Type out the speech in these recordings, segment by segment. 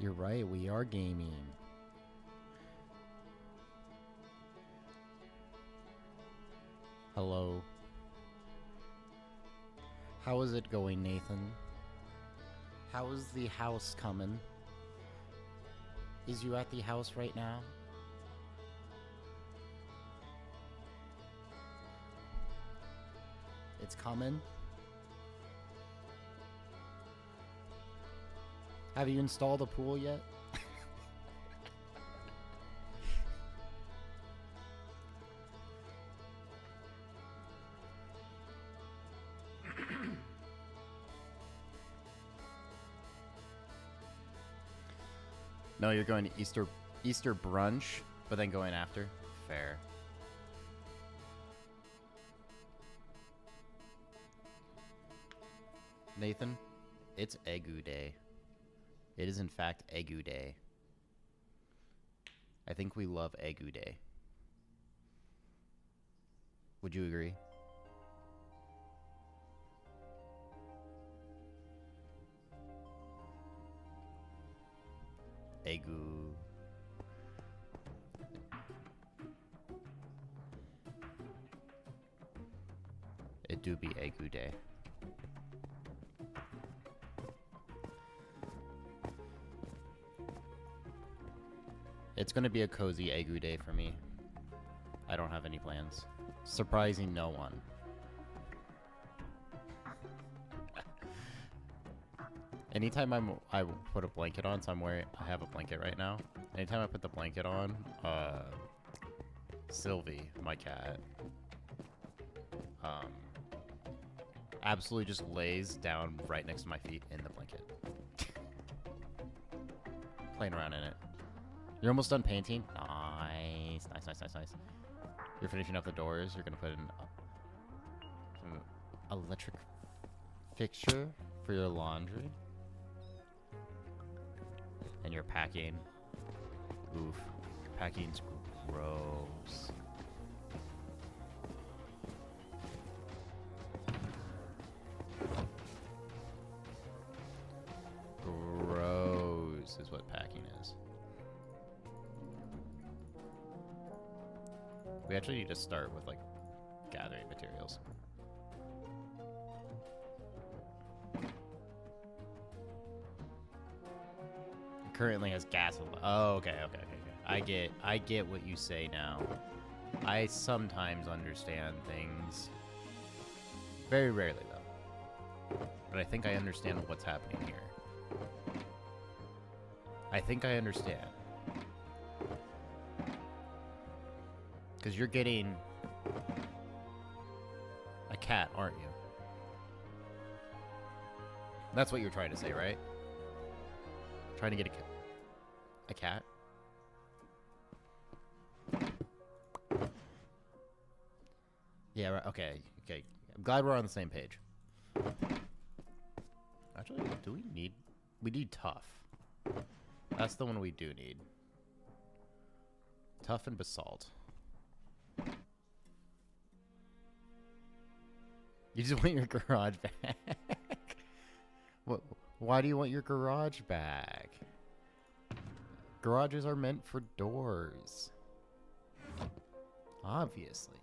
You're right, we are gaming. Hello. How is it going, Nathan? How is the house coming? Is you at the house right now? It's coming? Have you installed a pool yet? No, you're going to Easter brunch, but then going after? Fair. Nathan, it's Egu Day. It is in fact Egu Day. I think we love Egu Day. Would you agree? Egu. It do be Egu Day. It's gonna be a cozy Egu Day for me. I don't have any plans. Surprising no one. Anytime I put a blanket on, so I have a blanket right now. Anytime I put the blanket on, Sylvie, my cat, absolutely just lays down right next to my feet in the blanket. Playing around in it. You're almost done painting? Nice, nice, nice, nice, nice. You're finishing up the doors. You're gonna put in some electric fixture for your laundry. And you're packing. Oof. Packing's gross. Gross is what packing is. We actually need to start with, like, gathering materials. It currently has gas. Oh, okay. I get what you say now. I sometimes understand things. Very rarely, though. But I think I understand what's happening here. I think I understand. Because you're getting a cat, aren't you? That's what you're trying to say, right? Trying to get a cat? Yeah, right, okay. I'm glad we're on the same page. Actually, do we need... We need tough. That's the one we do need. Tough and basalt. You just want your garage back. What? Why do you want your garage back? Garages are meant for doors. Obviously.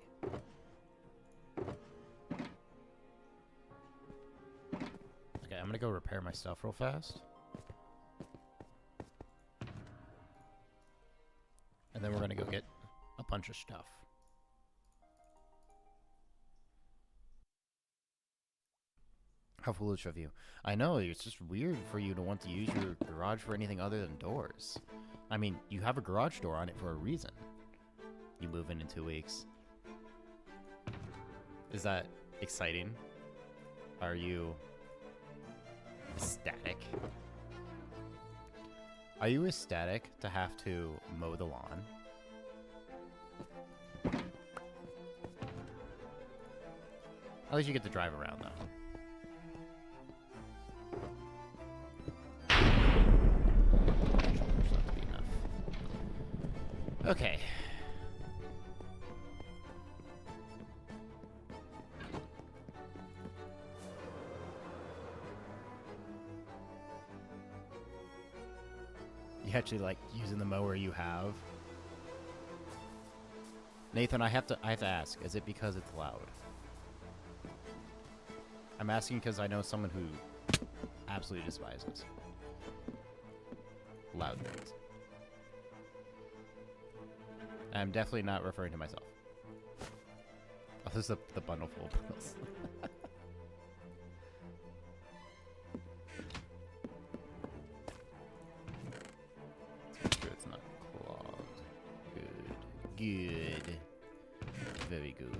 Okay, I'm gonna go repair my stuff real fast. And then we're gonna go get a bunch of stuff. How foolish of you. I know, it's just weird for you to want to use your garage for anything other than doors. I mean, you have a garage door on it for a reason. You move in 2 weeks. Is that exciting? Are you ecstatic? Are you ecstatic to have to mow the lawn? At least you get to drive around, though. Okay. actually like using the mower you have? Nathan, I have to ask, is it because it's loud? I'm asking because I know someone who absolutely despises loud things. I'm definitely not referring to myself. Oh, this is the bundle full of bundles. Make sure it's not clogged. Good. Good. Very good.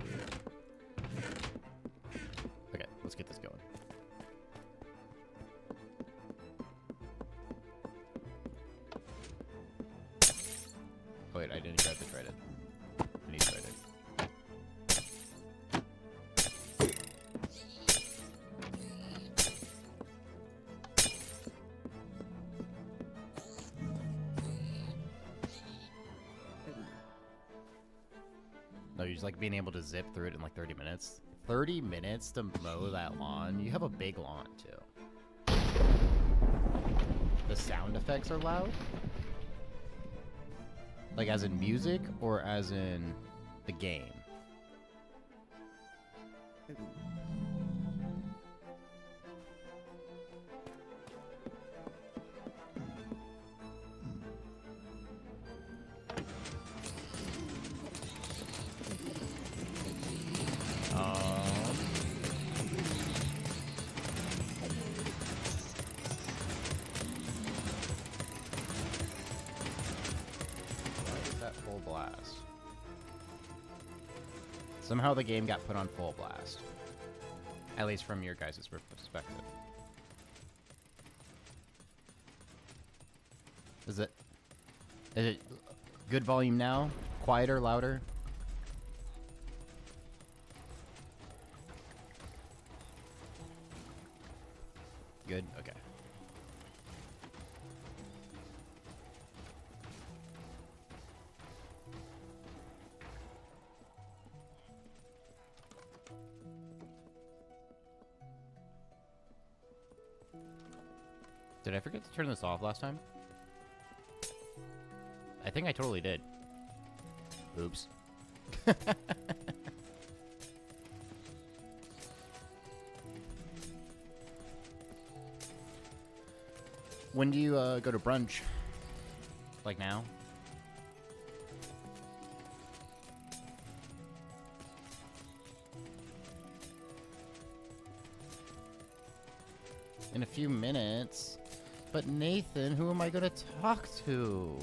Okay, let's get this going. Oh wait, I didn't grab the trident. I need trident. No, you just like being able to zip through it in like 30 minutes. 30 minutes to mow that lawn? You have a big lawn too. The sound effects are loud? Like as in music or as in the game? Somehow the game got put on full blast. At least from your guys' perspective. Is it good volume now? Quieter, louder? Good? Okay. Did I forget to turn this off last time? I think I totally did. Oops. When do you go to brunch? Like now? In a few minutes. But Nathan, who am I going to talk to?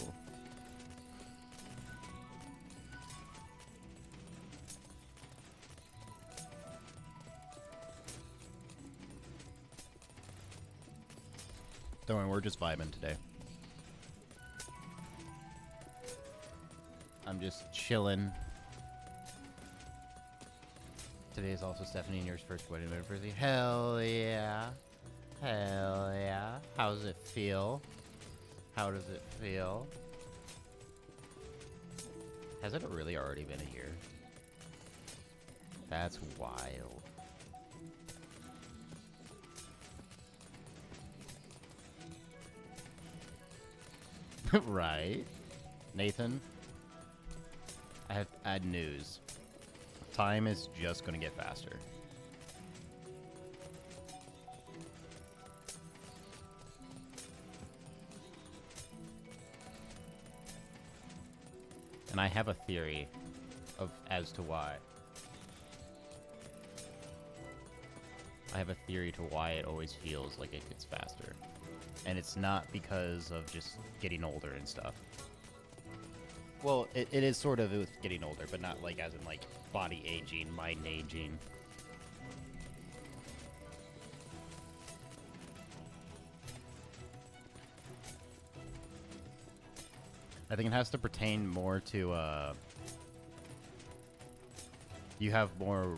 Don't worry, we're just vibing today. I'm just chilling. Today is also Stephanie and yours first wedding anniversary. Hell yeah. Hell yeah. How does it feel? How does it feel? Has it really already been a year? That's wild. Right. Nathan, I have bad news. Time is just gonna get faster. And I have a theory as to why. I have a theory to why it always feels like it gets faster. And it's not because of just getting older and stuff. Well, it is sort of with getting older, but not like as in like body aging, mind aging. I think it has to pertain more to, you have more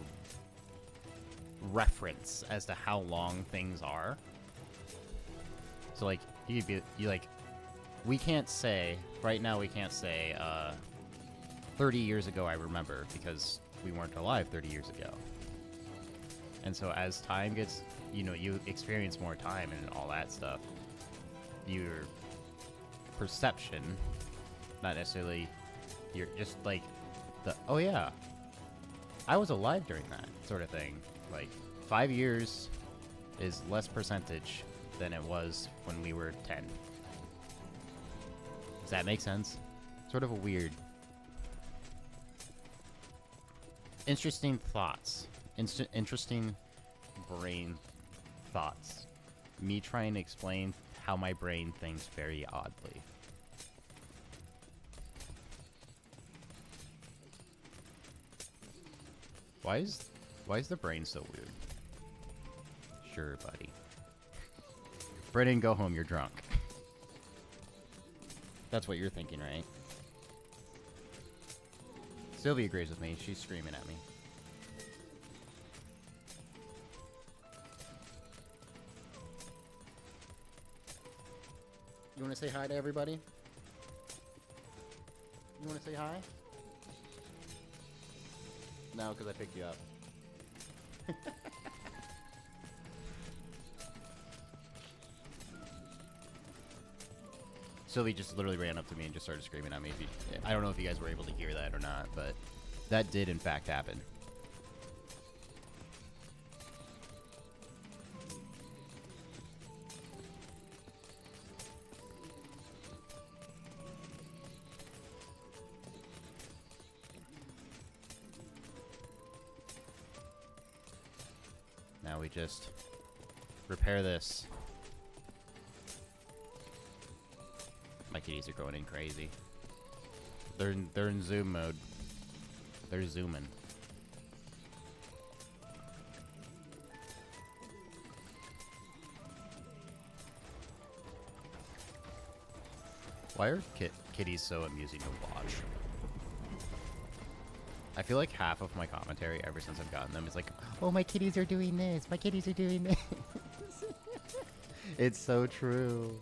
reference as to how long things are. So, like, we can't say, right now we can't say, 30 years ago I remember, because we weren't alive 30 years ago. And so as time gets, you experience more time and all that stuff, perception, not necessarily you're just like the, oh yeah, I was alive during that sort of thing. Like 5 years is less percentage than it was when we were 10. Does that make sense? Sort of a weird. Interesting thoughts. Interesting brain thoughts. Me trying to explain how my brain thinks very oddly. Why is the brain so weird? Sure, buddy. Brennon, go home, you're drunk. That's what you're thinking, right? Sylvie agrees with me. She's screaming at me. You want to say hi to everybody? You want to say hi? No, because I picked you up. Sylvie just literally ran up to me and just started screaming at me. I don't know if you guys were able to hear that or not, but that did in fact happen. Now we just repair this. My kitties are going in crazy. They're in zoom mode. They're zooming. Why are kitties so amusing to watch? I feel like half of my commentary ever since I've gotten them is like, oh, my kitties are doing this. My kitties are doing this. It's so true.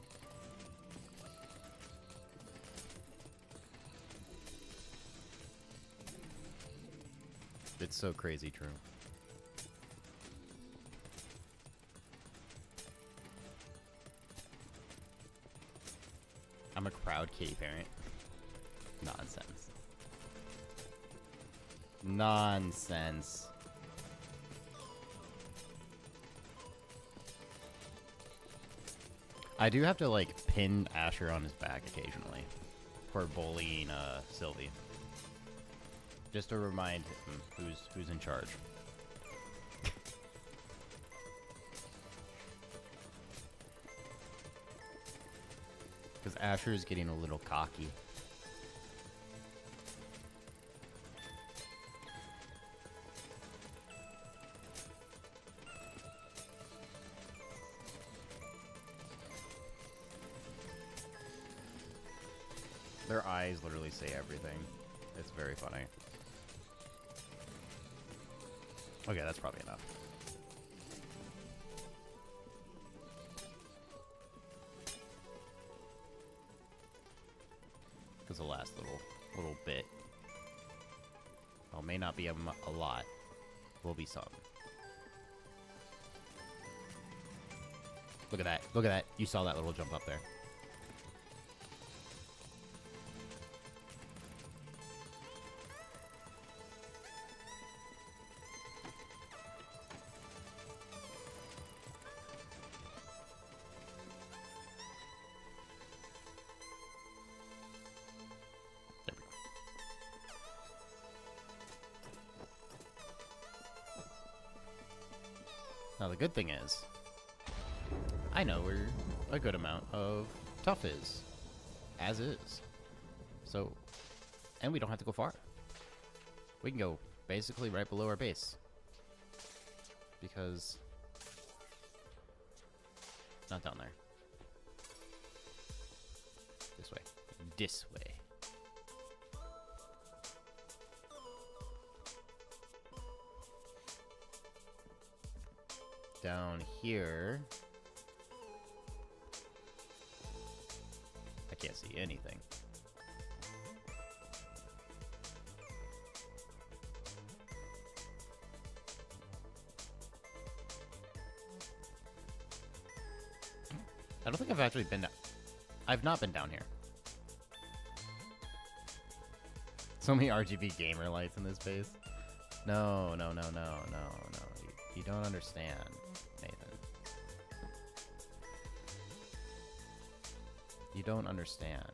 It's so crazy true. I'm a proud kitty parent. Nonsense. Nonsense. I do have to, like, pin Asher on his back occasionally for bullying Sylvie. Just to remind him who's in charge. Because Asher is getting a little cocky. Their eyes literally say everything. It's very funny. Okay, that's probably enough. Because the last little bit, well, may not be a lot, will be some. Look at that! Look at that! You saw that little jump up there. Now the good thing is, I know where a good amount of tough is, as is. So, and we don't have to go far. We can go basically right below our base. Because, not down there. This way. This way. Down here, I can't see anything. I don't think I've actually been down. I've not been down here. So many RGB gamer lights in this space. No, no, no, no, no, no. You don't understand, Nathan. You don't understand.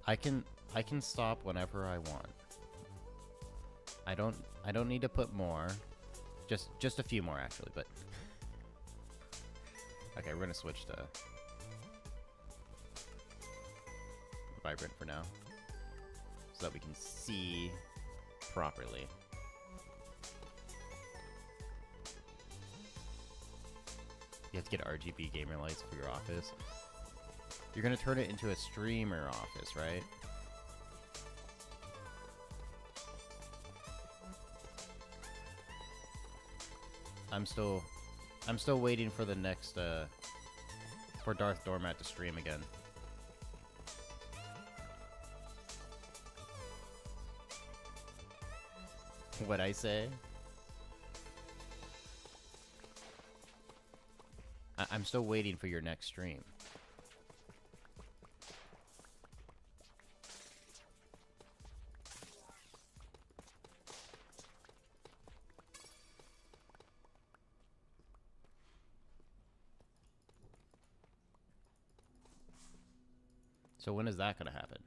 I can stop whenever I want. I don't need to put more. Just a few more actually, but okay, we're gonna switch to vibrant for now, so that we can see properly. You have to get RGB gamer lights for your office. You're gonna turn it into a streamer office, right? I'm still waiting for the next for Darth Doormat to stream again. What'd I say? I'm still waiting for your next stream. So when is that gonna happen?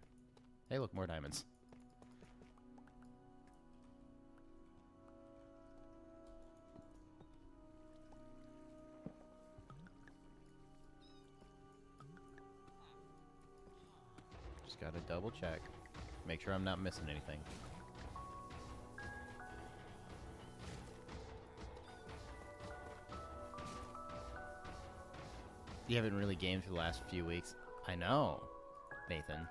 Hey, look, more diamonds. Just gotta double check. Make sure I'm not missing anything. You haven't really gamed for the last few weeks. I know, Nathan.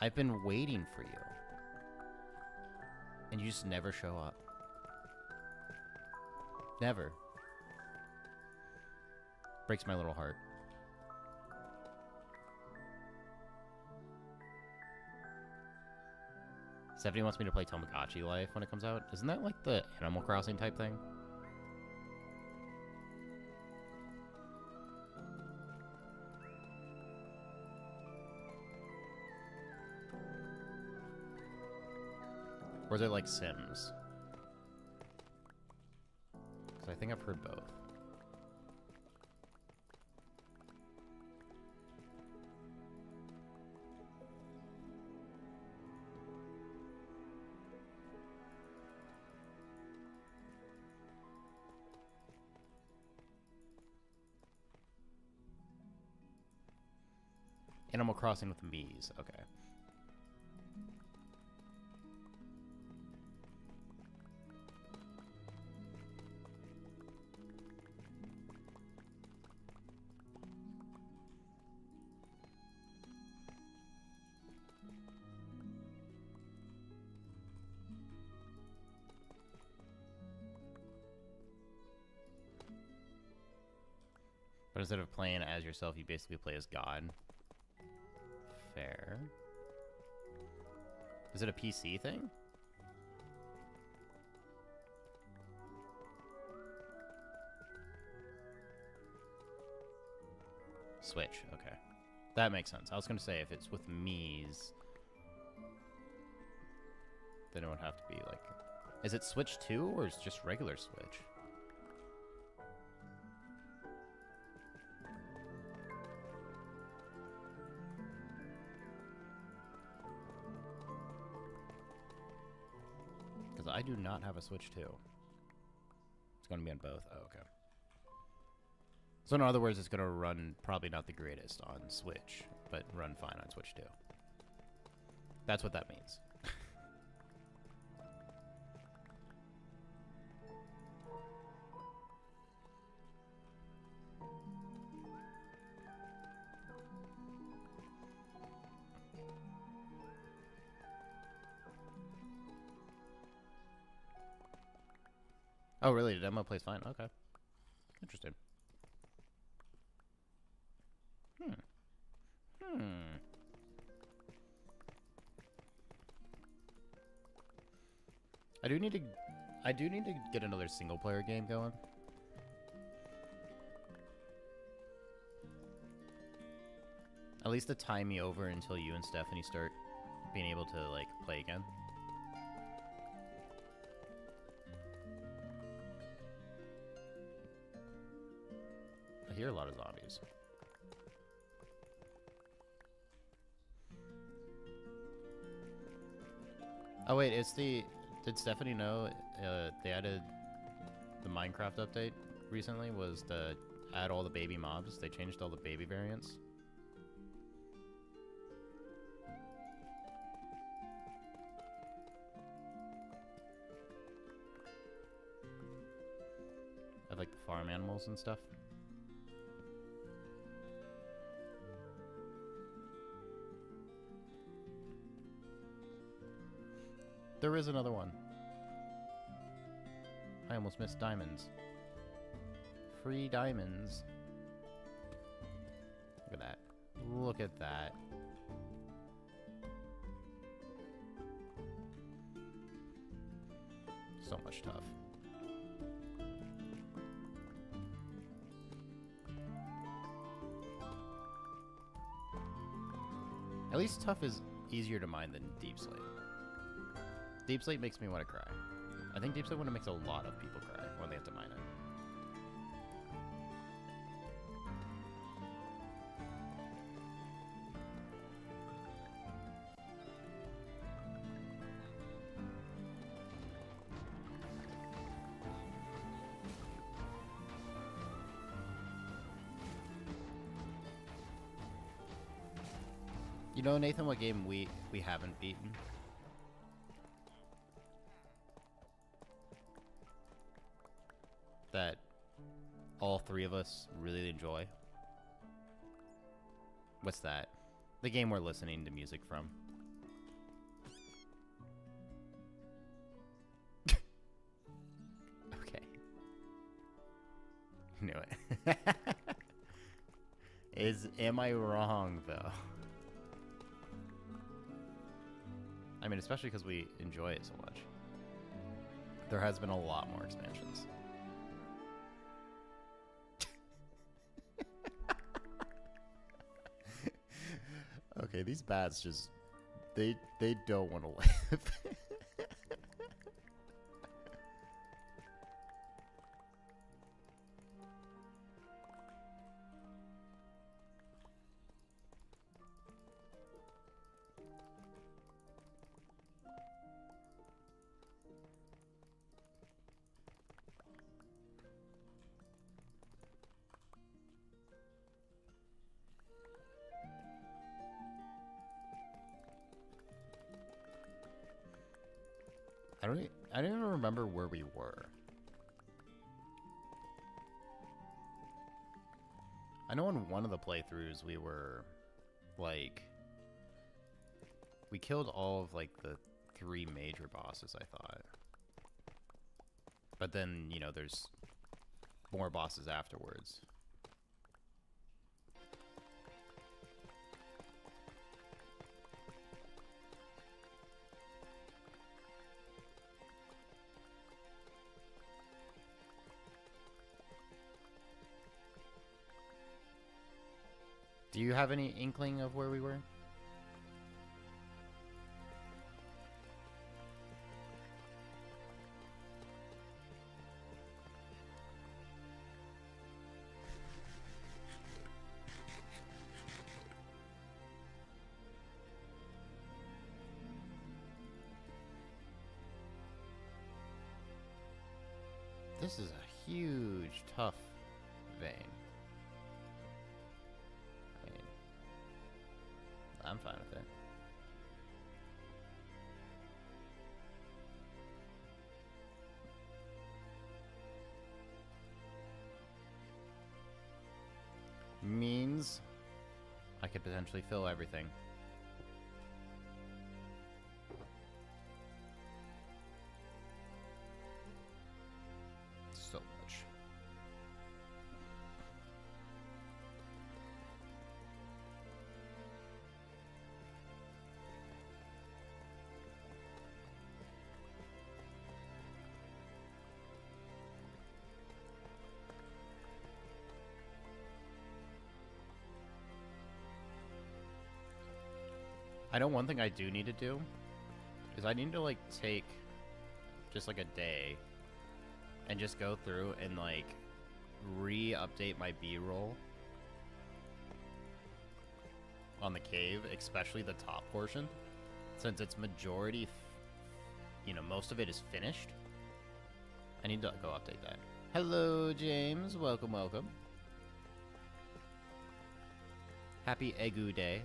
I've been waiting for you. And you just never show up. Never. Breaks my little heart. Stephanie wants me to play Tamagotchi Life when it comes out. Isn't that like the Animal Crossing type thing? Or is it like Sims? Because I think I've heard both. Animal Crossing with Mii's, okay. But instead of playing as yourself, you basically play as God. Fair. Is it a PC thing? Switch, okay. That makes sense. I was gonna say, if it's with Mii's, then it would have to be like... Is it Switch 2, or is it just regular Switch? I do not have a Switch 2. It's going to be on both. Oh, okay. So in other words, it's going to run probably not the greatest on Switch, but run fine on Switch 2. That's what that means. Oh, really? The demo plays fine? Okay. Interesting. I do need to get another single player game going. At least to tie me over until you and Stephanie start being able to, like, play again. I hear a lot of zombies. Oh wait, it's the... Did Stephanie know they added the Minecraft update recently? Was to add all the baby mobs. They changed all the baby variants. Of like the farm animals and stuff. There is another one. I almost missed diamonds. Free diamonds. Look at that. Look at that. So much tough. At least tough is easier to mine than deep slate. Deep slate makes me want to cry. I think deep slate makes a lot of people cry when they have to mine it. You know, Nathan, what game we haven't beaten? That all three of us really enjoy? What's that? The game we're listening to music from. Okay. Knew it. Am I wrong, though? I mean, especially because we enjoy it so much. There has been a lot more expansions. Okay, these bats just... They don't want to live. I don't even remember where we were. I know in one of the playthroughs we were, like... We killed all of, like, the 3 major bosses, I thought. But then, you know, there's more bosses afterwards. Do you have any inkling of where we were? This is a huge, tough vein. I'm fine with it. Means I could potentially fill everything. So much. I know one thing I do need to do is I need to like take just like a day and just go through and like re-update my B-roll on the cave, especially the top portion, since it's majority, you know, most of it is finished. I need to go update that. Hello, James. Welcome, welcome. Happy Egu Day.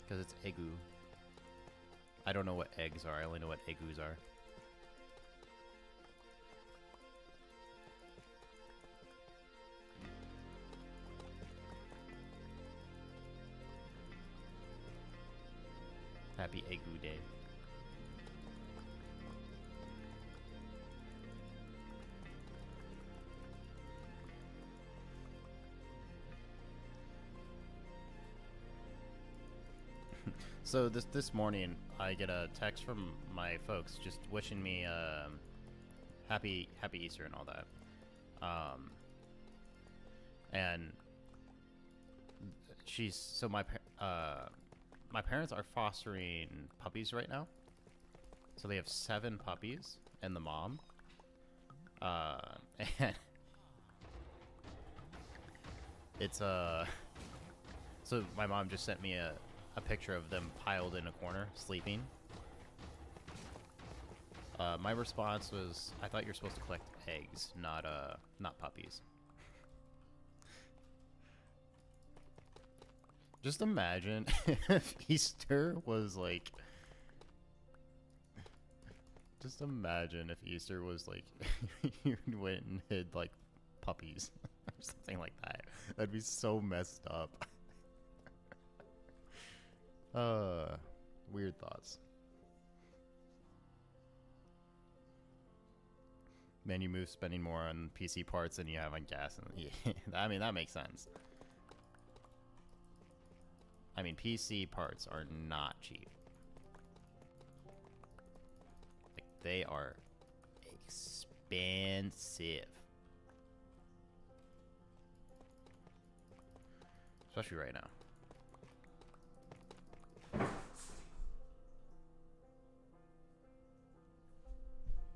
Because it's Egu. I don't know what eggs are. I only know what Egus are. Happy Egu Day. So this morning, I get a text from my folks just wishing me happy Easter and all that. And my parents are fostering puppies right now. So they have 7 puppies and the mom. And it's so my mom just sent me a picture of them piled in a corner, sleeping. My response was, I thought you're supposed to collect eggs, not puppies. Just imagine if Easter was like... Just imagine if Easter was like, you went and hid like puppies or something like that. That'd be so messed up. Weird thoughts. Man, you move spending more on PC parts than you have on gas. And yeah, I mean, that makes sense. I mean, PC parts are not cheap. Like, they are expensive. Especially right now.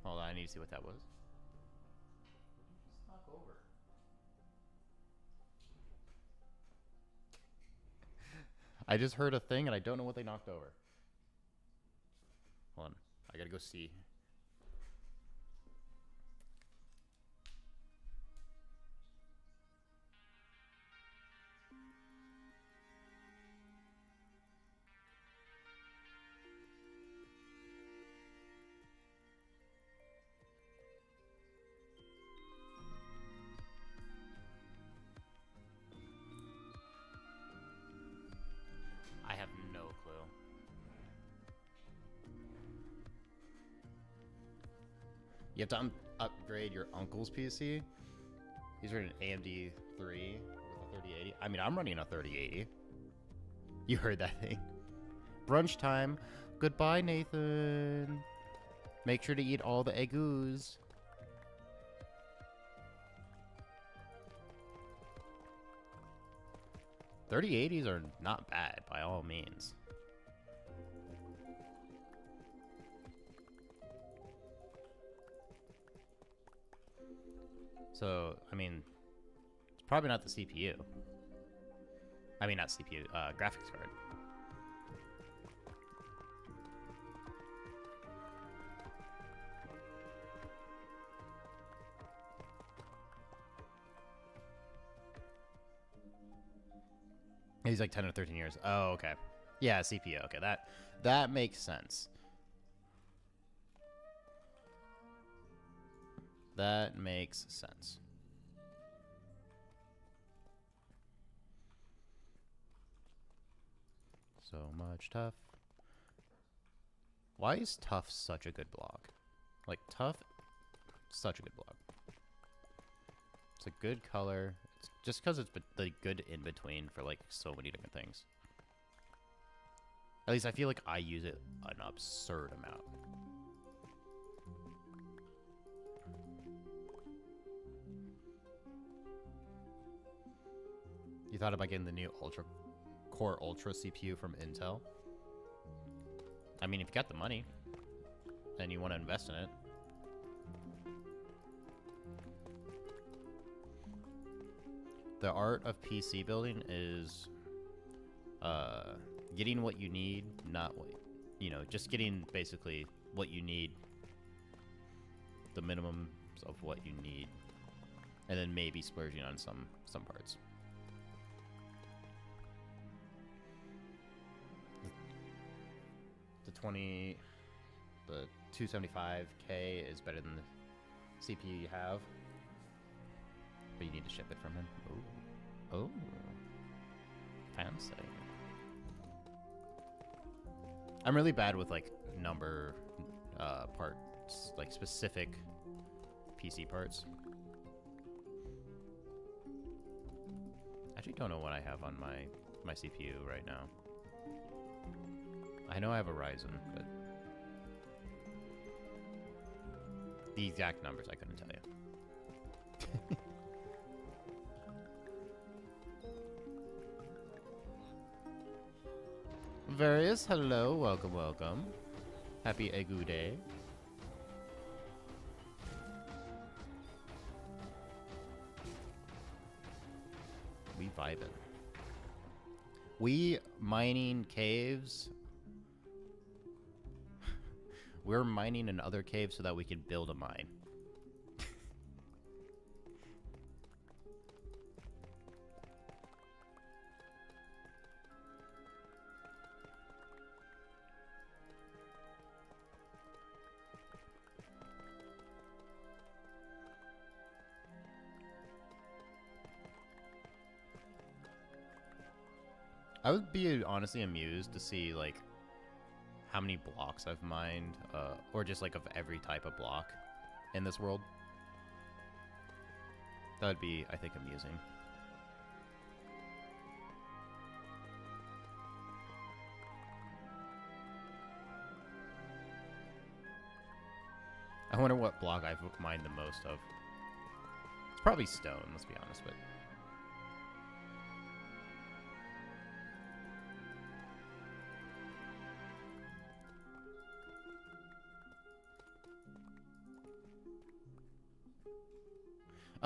Hold on, I need to see what that was. Just knock over. I just heard a thing and I don't know what they knocked over. Hold on, I gotta go see. I have no clue. You have to upgrade your uncle's PC. He's running an AMD 3 with a 3080. I mean, I'm running a 3080. You heard that thing. Brunch time. Goodbye, Nathan. Make sure to eat all the egus. .3080s are not bad by all means. So, I mean, it's probably not the CPU. I mean, not CPU, graphics card. He's like 10 or 13 years. Oh, okay. Yeah, CPU. Okay, that makes sense. That makes sense. So much Tough. Why is Tough such a good blog? Like, Tough, such a good blog. It's a good color. It's just because it's the good in between for like so many different things. At least I feel like I use it an absurd amount. You thought about getting the new ultra Core Ultra CPU from Intel. I mean, if you got the money and you want to invest in it. The art of PC building is getting what you need, not what, you know, just getting basically what you need, the minimums of what you need, and then maybe splurging on some parts. The 275K is better than the CPU you have, but you need to ship it from him. Oh, fancy. I'm really bad with like number parts, like specific PC parts. I actually don't know what I have on my CPU right now. I know I have a Ryzen, but the exact numbers I couldn't tell you. Various, hello, welcome. Happy Egu Day. We vibing. We mining caves. We're mining in other caves so that we can build a mine. I would be honestly amused to see like how many blocks I've mined, or just like of every type of block in this world. That would be, I think, amusing. I wonder what block I've mined the most of. It's probably stone, let's be honest, but...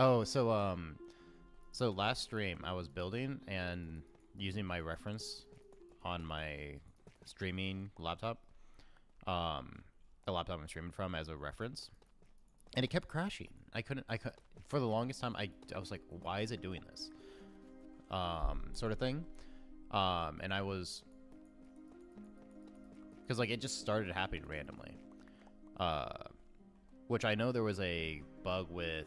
Oh, so last stream I was building and using my reference on my streaming laptop, the laptop I'm streaming from as a reference, and it kept crashing. I couldn't, for the longest time, I was like, why is it doing this? Sort of thing. And I was, because like it just started happening randomly. Which I know there was a bug with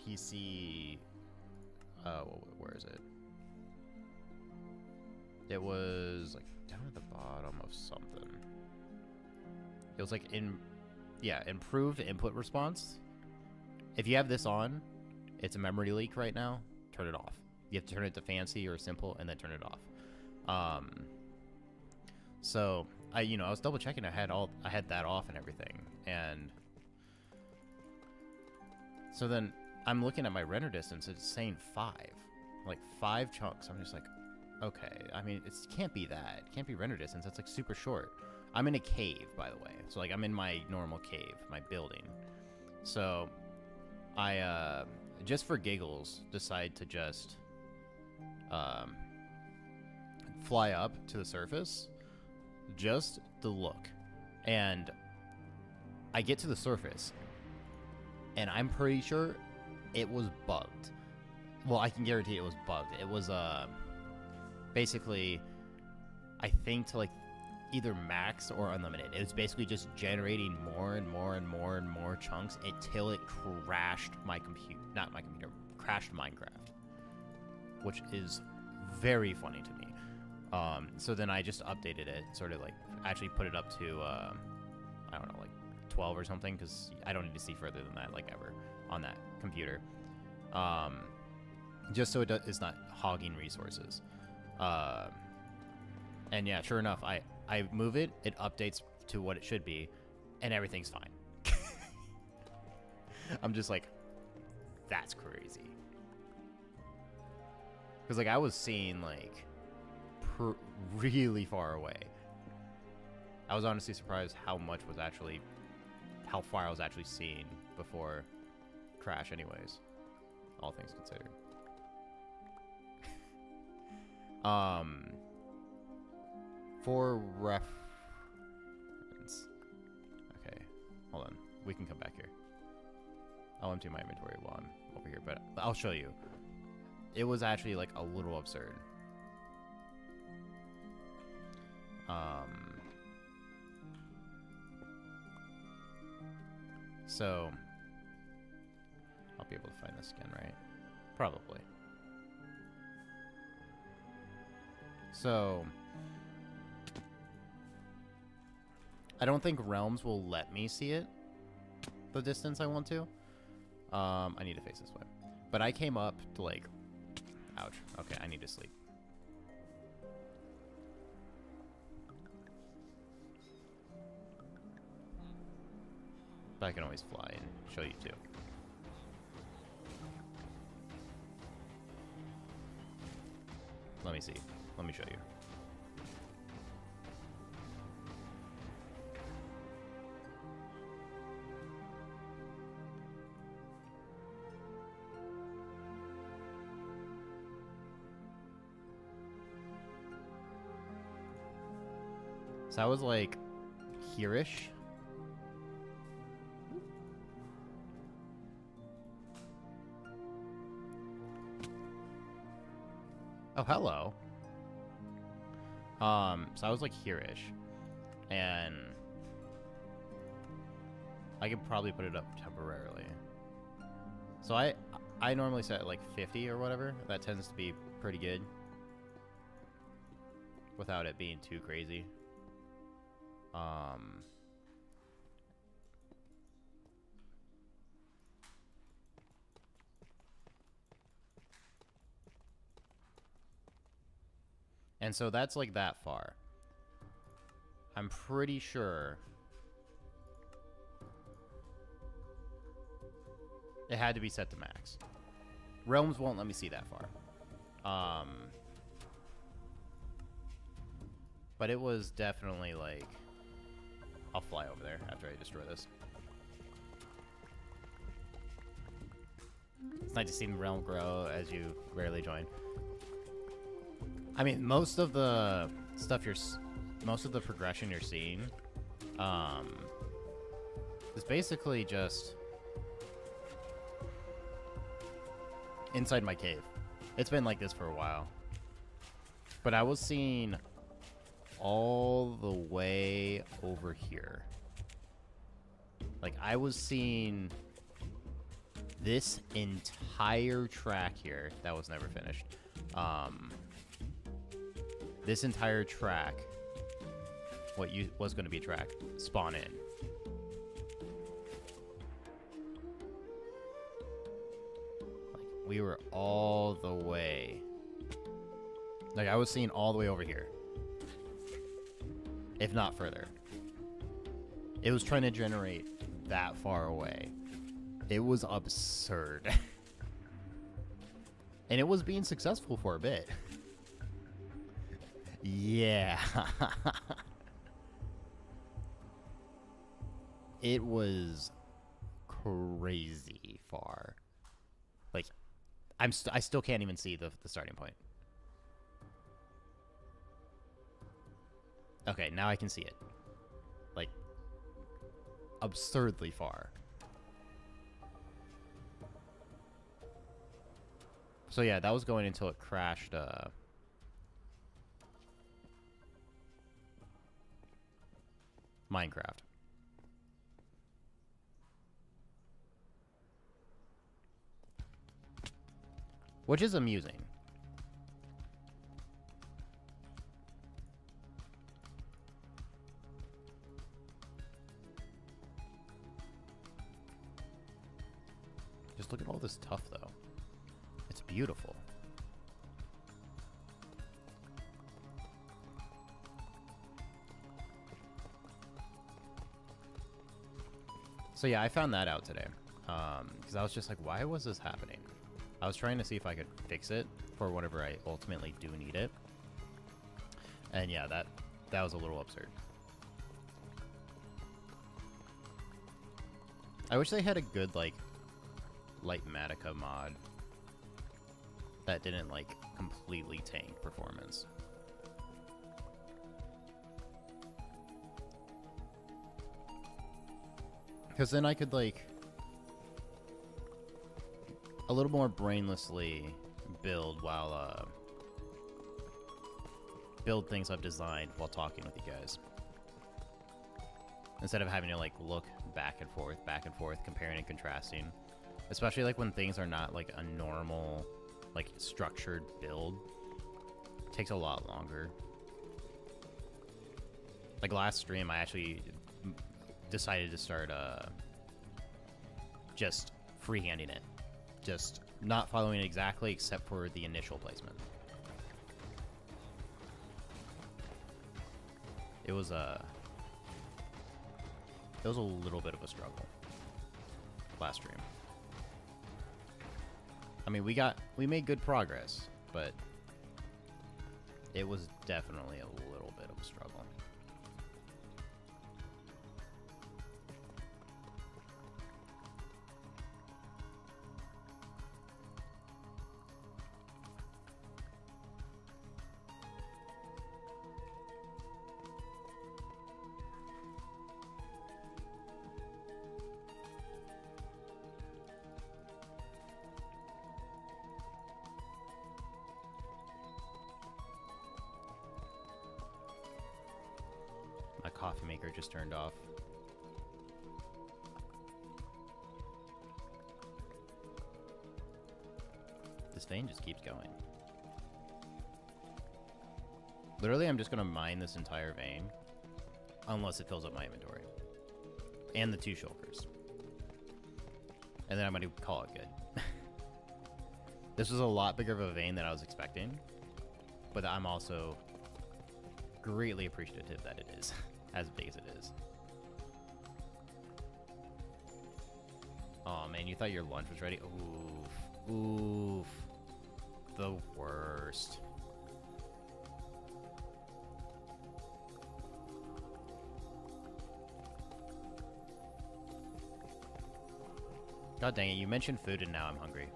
PC, where is it? It was like down at the bottom of something. It was like improved input response. If you have this on, it's a memory leak right now, turn it off. You have to turn it to fancy or simple and then turn it off. So I was double checking. I had that off and everything. And so then I'm looking at my render distance. It's saying 5, like 5 chunks. I'm just like, okay. I mean, it can't be that. It can't be render distance. That's like super short. I'm in a cave, by the way. So like I'm in my normal cave, my building. So I just for giggles decide to just fly up to the surface just to look. And I get to the surface and I'm pretty sure it was bugged. Well, I can guarantee it was bugged. It was basically, I think, to like either max or unlimited. It was basically just generating more and more and more and more chunks until it crashed my computer. Not my computer, crashed Minecraft, which is very funny to me. So then I just updated it, sort of like actually put it up to I don't know, like 12 or something, because I don't need to see further than that, like, ever on that computer, just so it's not hogging resources. And yeah, sure enough, I move it, it updates to what it should be, and everything's fine. I'm just like, that's crazy. Because like I was seeing like really far away. I was honestly surprised how far I was actually seeing before crash anyways, all things considered. For reference, okay, hold on, we can come back here. I'll empty my inventory while I'm over here, but I'll show you. It was actually like a little absurd. So I'll be able to find this again, right? Probably. So I don't think Realms will let me see it the distance I want to. I need to face this way. But I came up to like, ouch. Okay, I need to sleep. But I can always fly and show you too. Let me see. Let me show you. So I was like here-ish. Oh, hello. So I was like here-ish, and I could probably put it up temporarily. So I normally set like 50 or whatever. That tends to be pretty good without it being too crazy. And so that's like that far. I'm pretty sure it had to be set to max. Realms won't let me see that far. But it was definitely like, I'll fly over there after I destroy this. It's nice to see the realm grow as you rarely join. I mean, most of the stuff most of the progression you're seeing, is basically just inside my cave. It's been like this for a while. But I was seeing all the way over here. Like, I was seeing this entire track here that was never finished. This entire track, what was going to be a track, spawn in. Like, we were all the way. Like, I was seeing all the way over here. If not further. It was trying to generate that far away. It was absurd. And it was being successful for a bit. Yeah. It was crazy far. Like, I still can't even see the starting point. Okay, now I can see it. Like, absurdly far. So yeah, that was going until it crashed, Minecraft. Which is amusing. Just look at all this tuff, though. It's beautiful. So yeah, I found that out today. Because I was just like, why was this happening? I was trying to see if I could fix it for whatever I ultimately do need it. And yeah, that was a little absurd. I wish they had a good, like, light Matica mod that didn't, like, completely tank performance. Because then I could, like, a little more brainlessly build while, build things I've designed while talking with you guys. Instead of having to, like, look back and forth, comparing and contrasting. Especially, like, when things are not, like, a normal, like, structured build. It takes a lot longer. Like, last stream, I actually decided to start, just freehanding it. Just not following it exactly, except for the initial placement. It was a little bit of a struggle last stream. I mean, we made good progress, but it was definitely a little bit of a struggle. My coffee maker just turned off. This vein just keeps going. Literally, I'm just gonna mine this entire vein. Unless it fills up my inventory. And the 2 shulkers. And then I'm gonna call it good. This was a lot bigger of a vein than I was expecting. But I'm also greatly appreciative that it is as big as it is. Oh man, you thought your lunch was ready? Oof. Oof. The worst. God dang it, you mentioned food and now I'm hungry.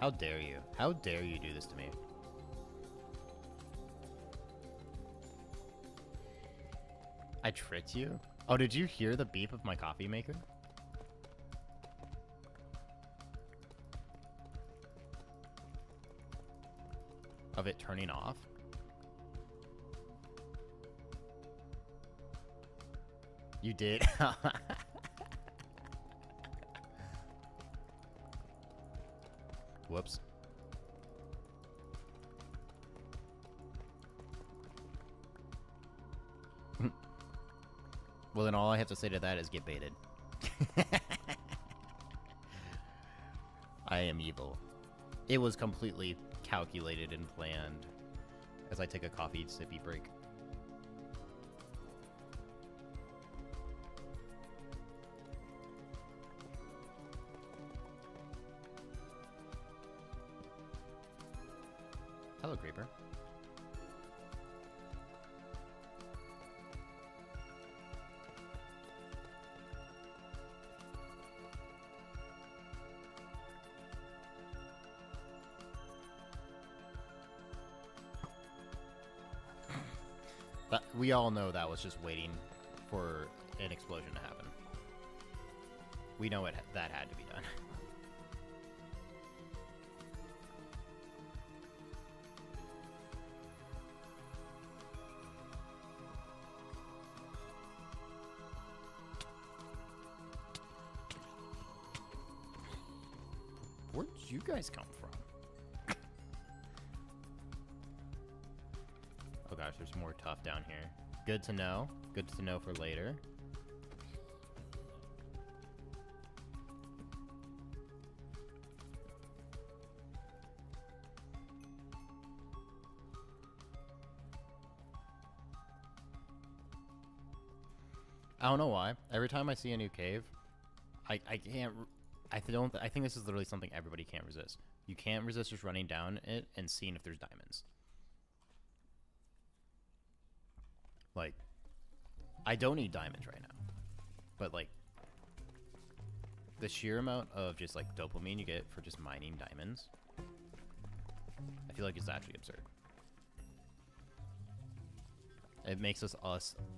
How dare you? How dare you do this to me? I tricked you? Oh, did you hear the beep of my coffee maker? Of it turning off? You did? Whoops. Well, then all I have to say to that is get baited. I am evil. It was completely calculated and planned as I take a coffee sippy break. Hello, Creeper. But we all know that was just waiting for an explosion to happen. We know that had to be done. Where did you guys come from? Oh gosh, there's more tough down here. Good to know. Good to know for later. I don't know why. Every time I see a new cave, I can't. I think this is literally something everybody can't resist. You can't resist just running down it and seeing if there's diamonds. I don't need diamonds right now. But, like, the sheer amount of just, like, dopamine you get for just mining diamonds, I feel like it's actually absurd. It makes us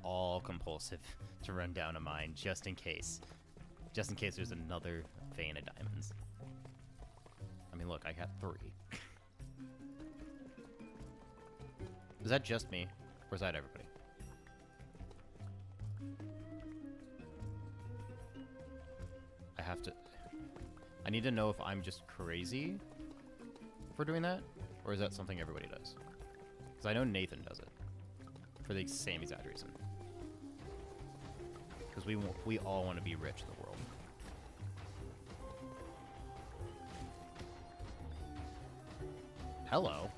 all compulsive to run down a mine just in case. Just in case there's another vein of diamonds. I mean, look, I got 3. Is that just me? Or is that everybody? I need to know if I'm just crazy for doing that, or is that something everybody does? Because I know Nathan does it for the same exact reason. Because we all want to be rich in the world. Hello.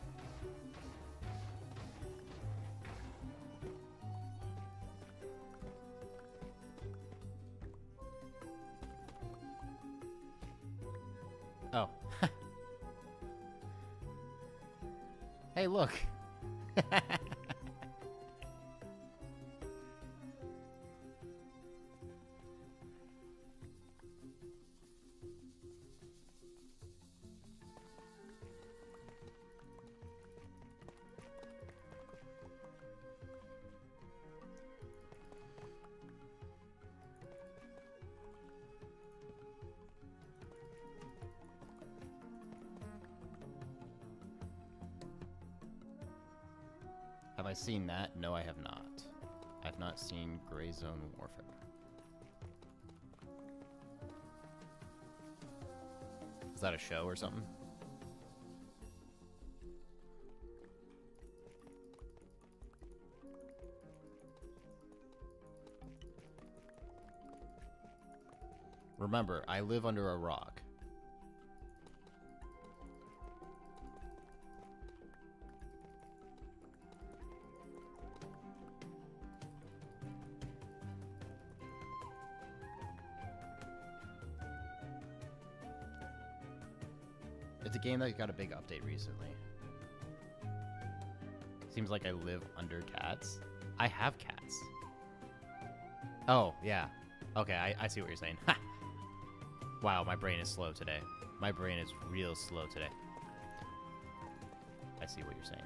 Oh. Hey, look. Have I seen that? No, I have not. I've not seen Gray Zone Warfare. Is that a show or something? Remember, I live under a rock. It's a game that got a big update recently. Seems like I live under cats. I have cats. Oh, yeah. Okay, I see what you're saying. Wow, my brain is slow today. My brain is real slow today. I see what you're saying.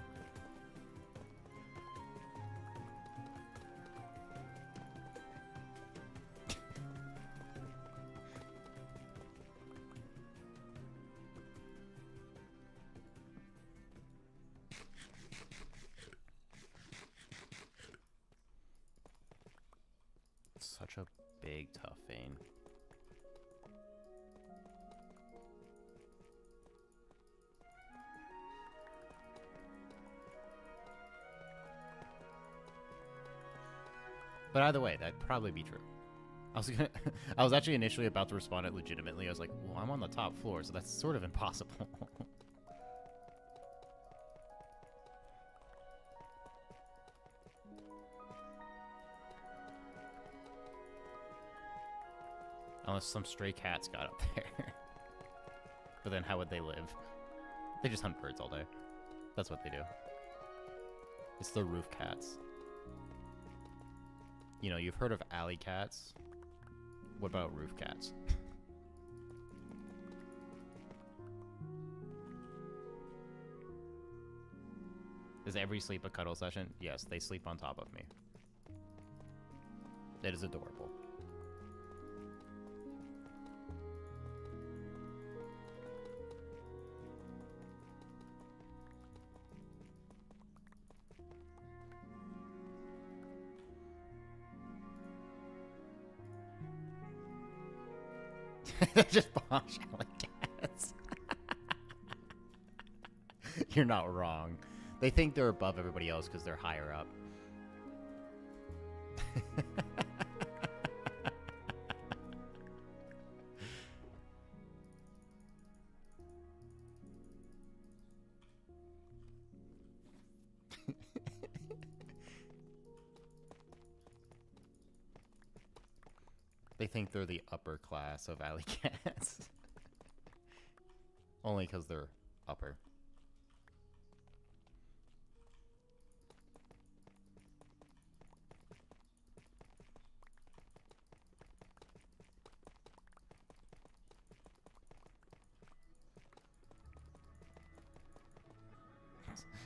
Such a big, tough vein. But either way, that'd probably be true. I was actually initially about to respond it legitimately. I was like, well, I'm on the top floor, so that's sort of impossible. Unless some stray cats got up there. But then how would they live? They just hunt birds all day. That's what they do. It's the roof cats. You know, you've heard of alley cats. What about roof cats? Does every sleep a cuddle session? Yes, they sleep on top of me. It is adorable. They're just bombshell cats. You're not wrong. They think they're above everybody else because they're higher up. They think they're the upper class of alley cats. Only because they're upper.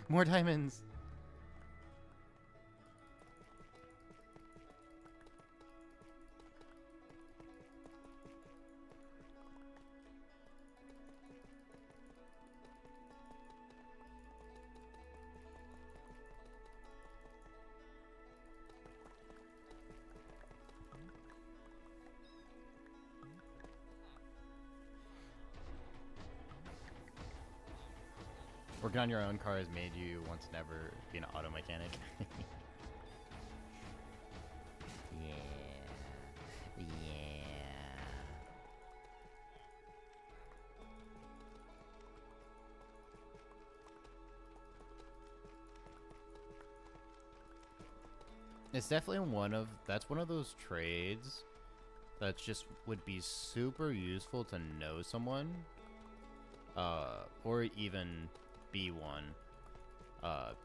More diamonds! Working on your own car has made you want to never be an auto mechanic. Yeah. It's definitely that's one of those trades that just would be super useful to know someone, or even be one,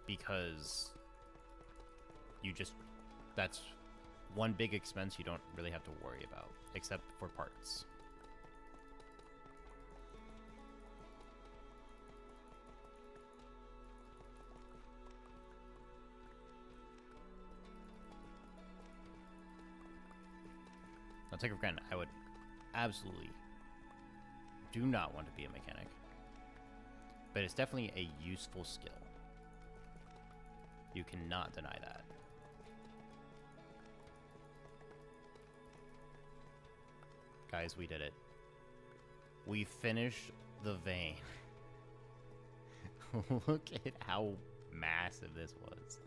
because that's one big expense you don't really have to worry about, except for parts. I'll take it for granted, I would absolutely do not want to be a mechanic. But it's definitely a useful skill. You cannot deny that. Guys, we did it. We finished the vein. Look at how massive this was.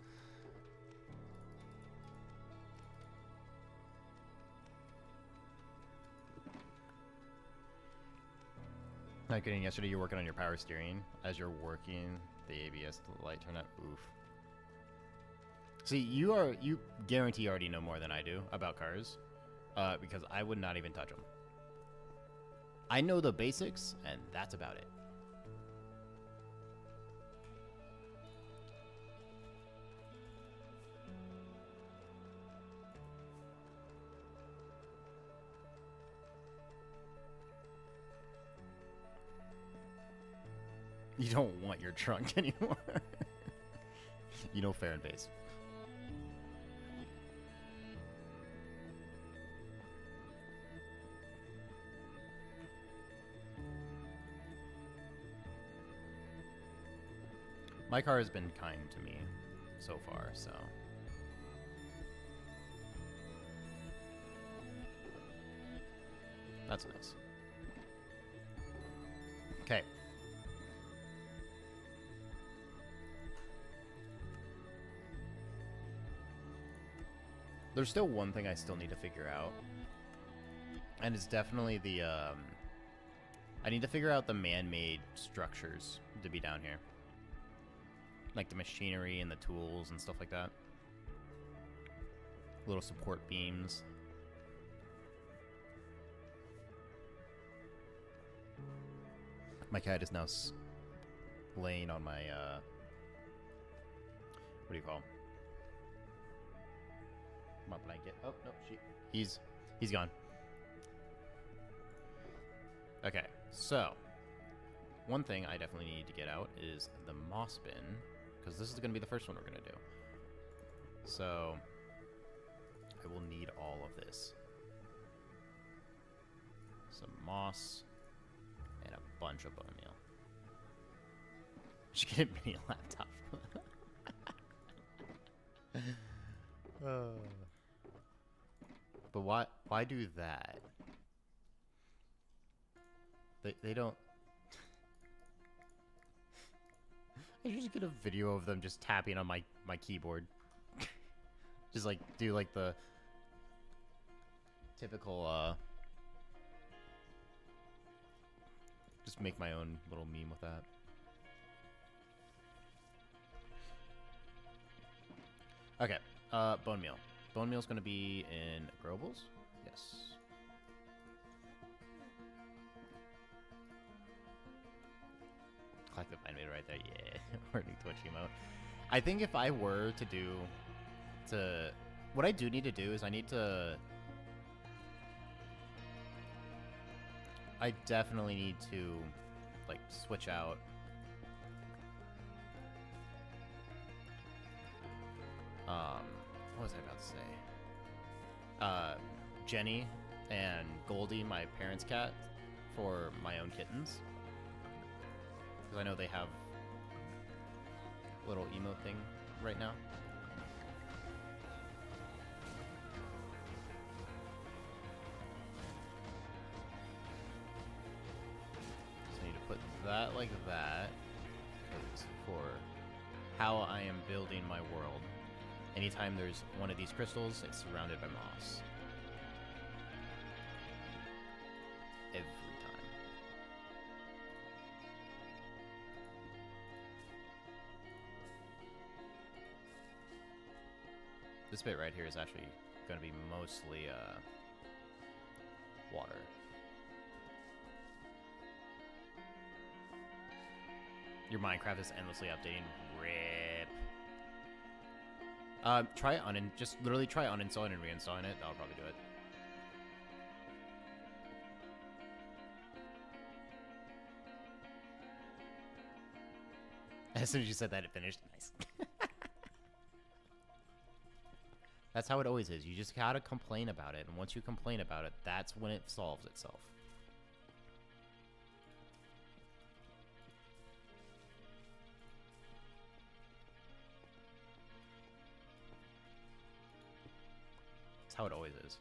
Not kidding, yesterday you're working on your power steering. As you're working, the ABS light turned out. Oof. See, you guarantee already know more than I do about cars, because I would not even touch them. I know the basics, and that's about it. You don't want your trunk anymore. You know, fair and base. My car has been kind to me so far, so. That's nice. Okay. There's still one thing I still need to figure out. And it's definitely the, I need to figure out the man-made structures to be down here. Like the machinery and the tools and stuff like that. Little support beams. My cat is now laying on my, what do you call him? My blanket. Oh, no, he's gone. Okay, so one thing I definitely need to get out is the moss bin, because this is going to be the first one we're going to do. So I will need all of this. Some moss and a bunch of bone meal. Should get a mini laptop. But why do that? They don't. I should just get a video of them just tapping on my keyboard. Just like do like the typical just make my own little meme with that. Okay, bone meal. Bone meal's gonna be in growables? Yes. Collective animator right there, yeah. Already Twitch emote. I think if I were to do what I do need to do is I definitely need to like switch out What was I about to say? Jenny and Goldie, my parents' cat, for my own kittens. Because I know they have a little emo thing right now. So I need to put that like that. Because for how I am building my world, anytime there's one of these crystals, it's surrounded by moss. Every time. This bit right here is actually going to be mostly water. Your Minecraft is endlessly updating. RIP. Try just literally try uninstalling and reinstalling it. That'll probably do it. As soon as you said that, it finished. Nice. That's how it always is. You just gotta complain about it, and once you complain about it, that's when it solves itself. That's how it always is.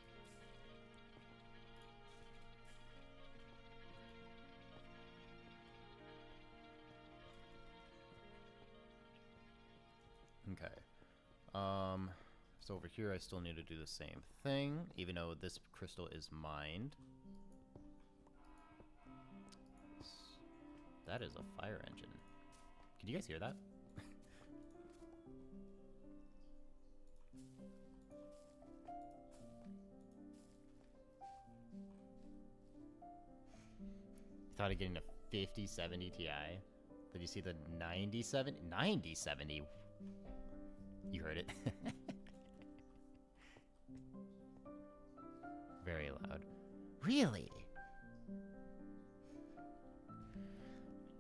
Okay. So over here I still need to do the same thing, even though this crystal is mined. That is a fire engine. Can you guys hear that? Thought of getting a 5070 Ti. Did you see the 9070? You heard it. Very loud. Really?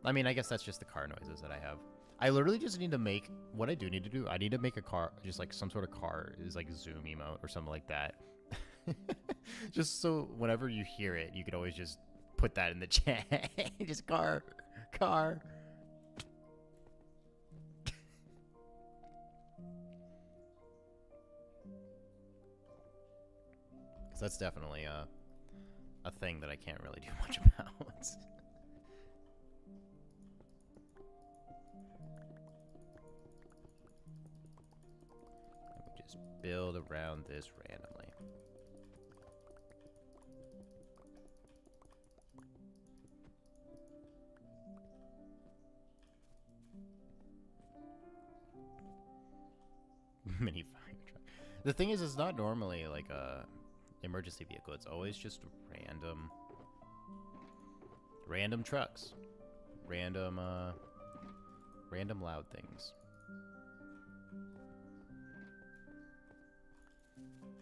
I mean, I guess that's just the car noises that I have. I literally just need to make... What I do need to do, I need to make a car, just like some sort of car is like Zoom emote or something like that. Just so whenever you hear it, you could always just put that in the chat. Just car. Because that's definitely a thing that I can't really do much about. Let me just build around this randomly. Mini fire truck. The thing is, it's not normally like a emergency vehicle. It's always just random trucks, random loud things.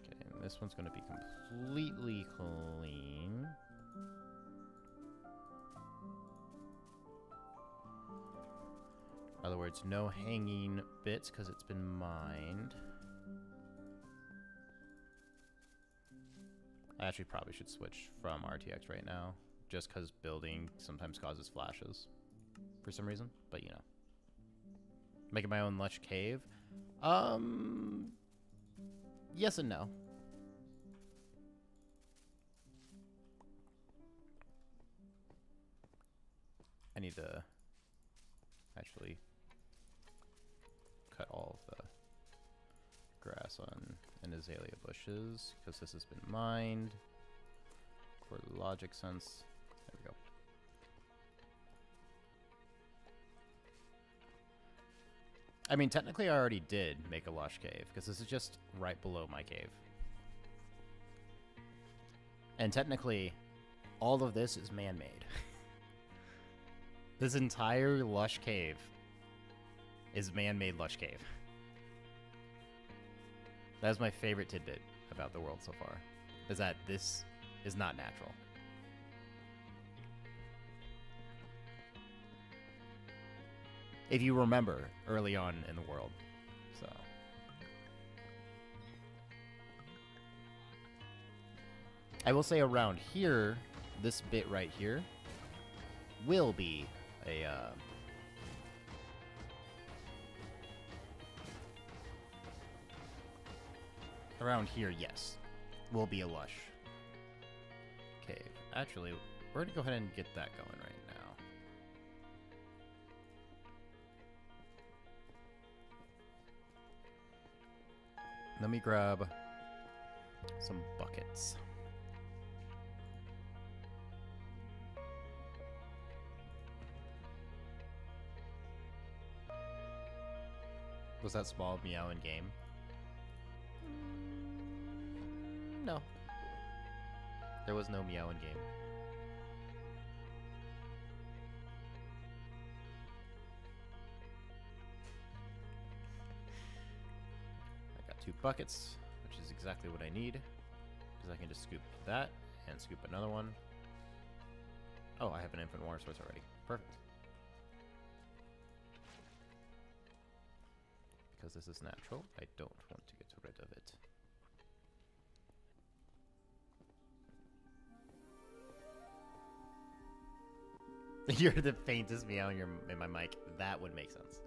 Okay, and this one's gonna be completely clean. In other words, no hanging bits because it's been mined. I actually probably should switch from RTX right now, just because building sometimes causes flashes for some reason, but you know. Making my own lush cave? Yes and no. I need to actually cut all of the grass on and azalea bushes because this has been mined for logic sense. There we go. I mean, technically I already did make a lush cave because this is just right below my cave. And technically all of this is man-made. This entire lush cave is man-made lush cave. That's my favorite tidbit about the world so far, is that this is not natural. If you remember early on in the world, so. I will say around here, this bit right here will be a around here, yes, will be a lush cave. Actually, we're gonna go ahead and get that going right now. Let me grab some buckets. Was that small meow in game? No. There was no meow in game. I got 2 buckets, which is exactly what I need. Because I can just scoop that and scoop another one. Oh, I have an infinite water source already. Perfect. Because this is natural, I don't want to get rid of it. You're the faintest meow in my mic. That would make sense.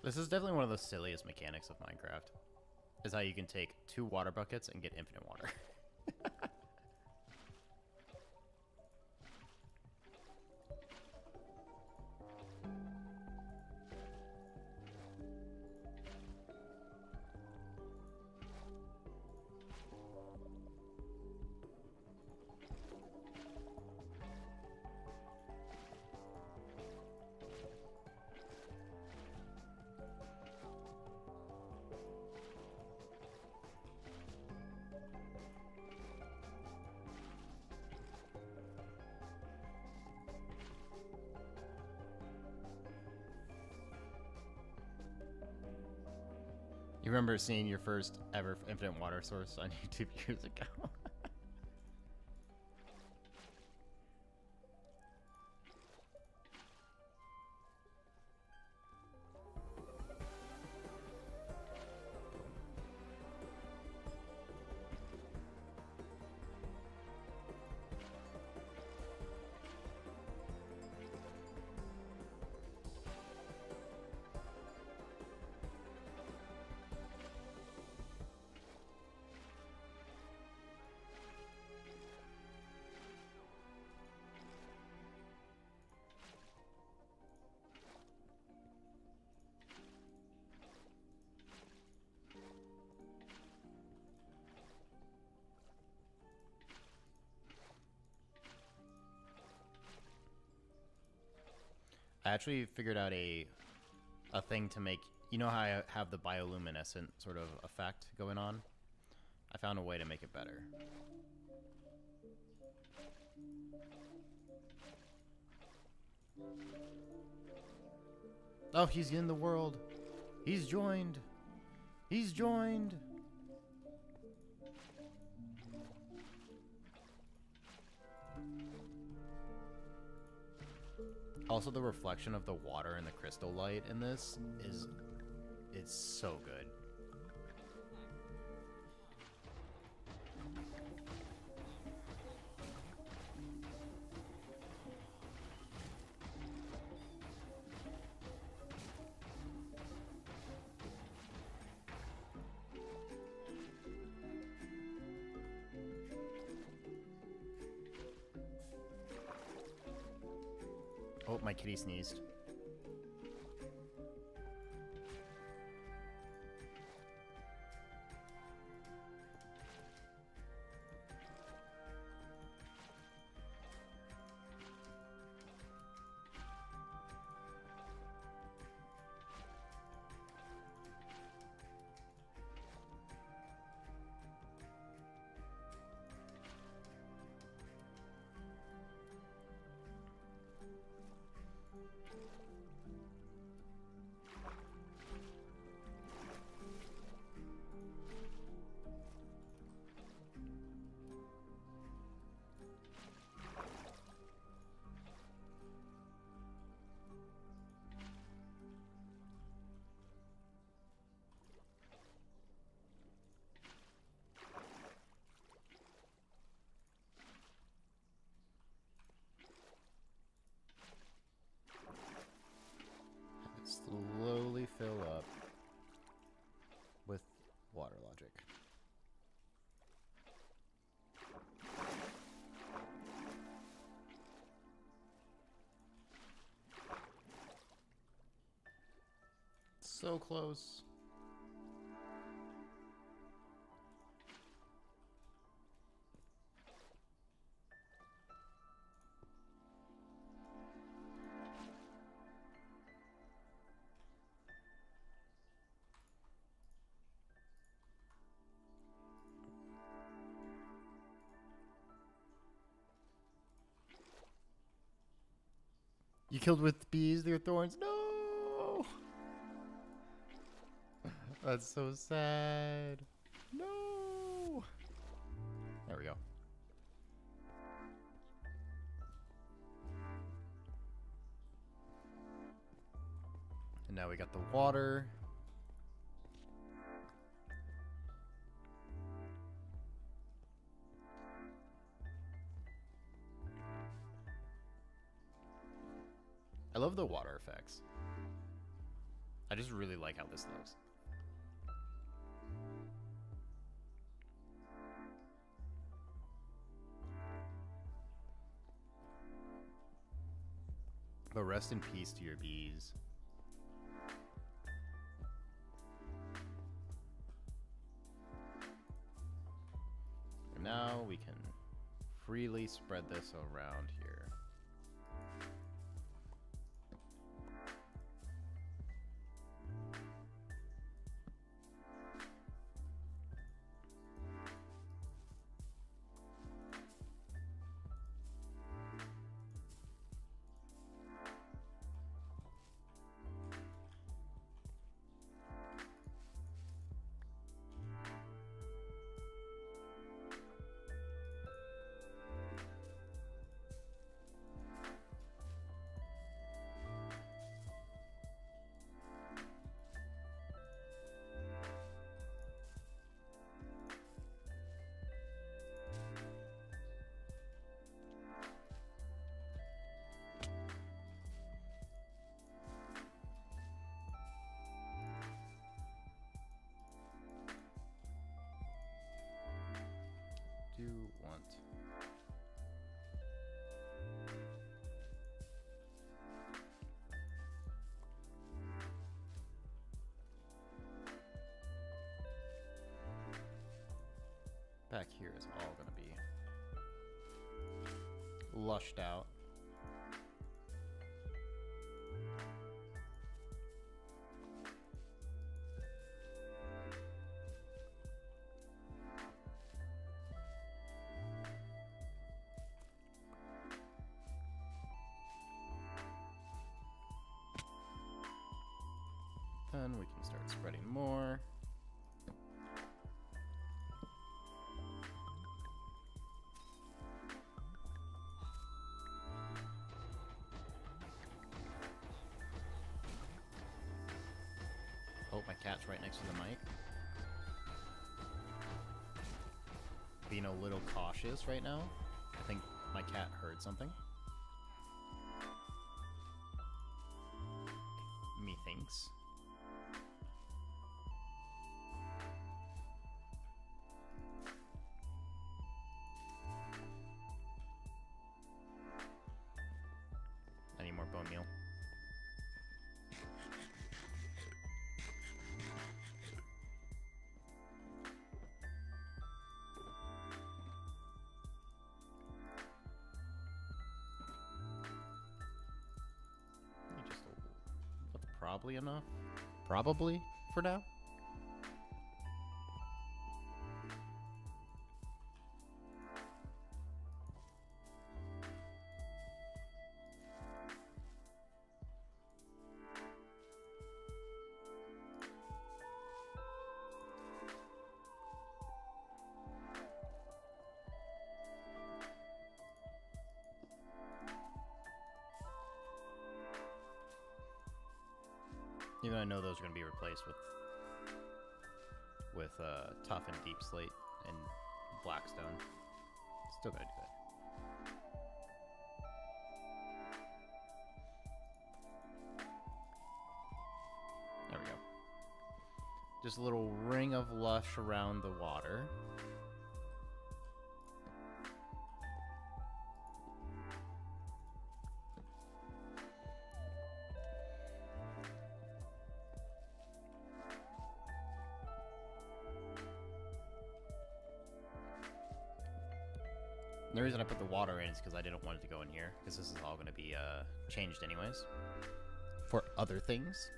This is definitely one of the silliest mechanics of Minecraft. Is how you can take 2 water buckets and get infinite water. You remember seeing your first ever infinite water source on YouTube years ago? I actually figured out a thing to make, you know how I have the bioluminescent sort of effect going on? I found a way to make it better. Oh, he's in the world. He's joined. He's joined. Also, the reflection of the water and the crystal light in this it's so good. Oh, my kitty sneezed. Slowly fill up with water logic. So close. You killed with bees, their thorns. No! That's so sad. No! There we go. And now we got the water. I love the water effects. I just really like how this looks. But rest in peace to your bees. And now we can freely spread this around here. Want back here is all gonna be lushed out. Then we can start spreading more. Oh, my cat's right next to the mic. Being a little cautious right now. I think my cat heard something. Methinks. Any more bone probably enough. Probably for now. Even though I know those are going to be replaced with tough and deep slate and blackstone. Still gotta do that. There we go. Just a little ring of lush around the water. The reason I put the water in is because I didn't want it to go in here, because this is all going to be changed anyways for other things.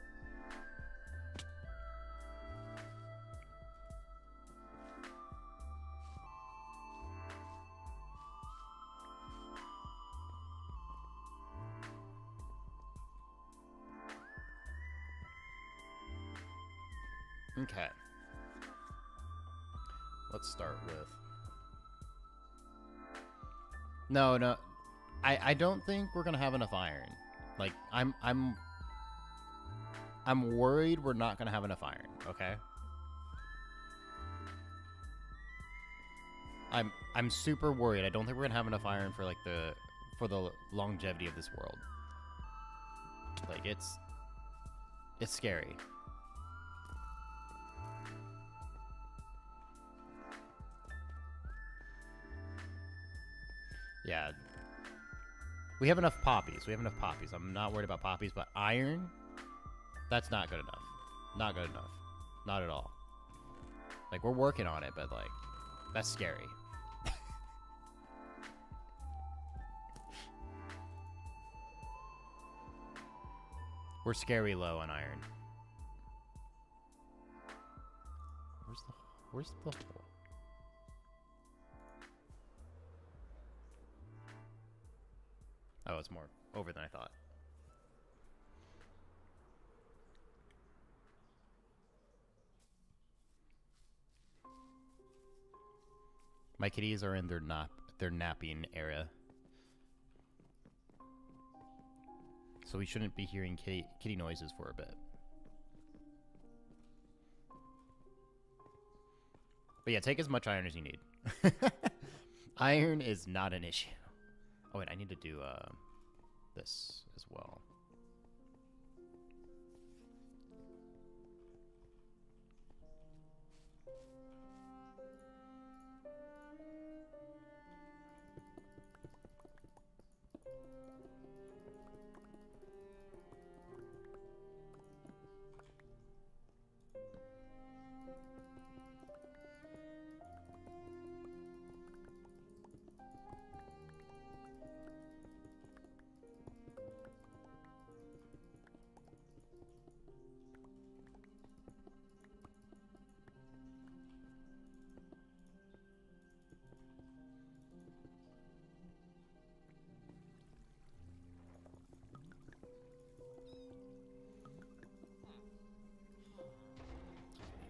Okay. Let's start with... No. I don't think we're gonna have enough iron. Like, I'm worried we're not gonna have enough iron, okay? I'm super worried. I don't think we're gonna have enough iron for like for the longevity of this world. Like, it's scary. Yeah. We have enough poppies. I'm not worried about poppies, but iron, that's not good enough. Not good enough. Not at all. Like, we're working on it, but, like, that's scary. We're scary low on iron. Where's the hole? Oh, it's more over than I thought. My kitties are in their napping area. So we shouldn't be hearing kitty noises for a bit. But yeah, take as much iron as you need. Iron is not an issue. Oh wait, I need to do this as well.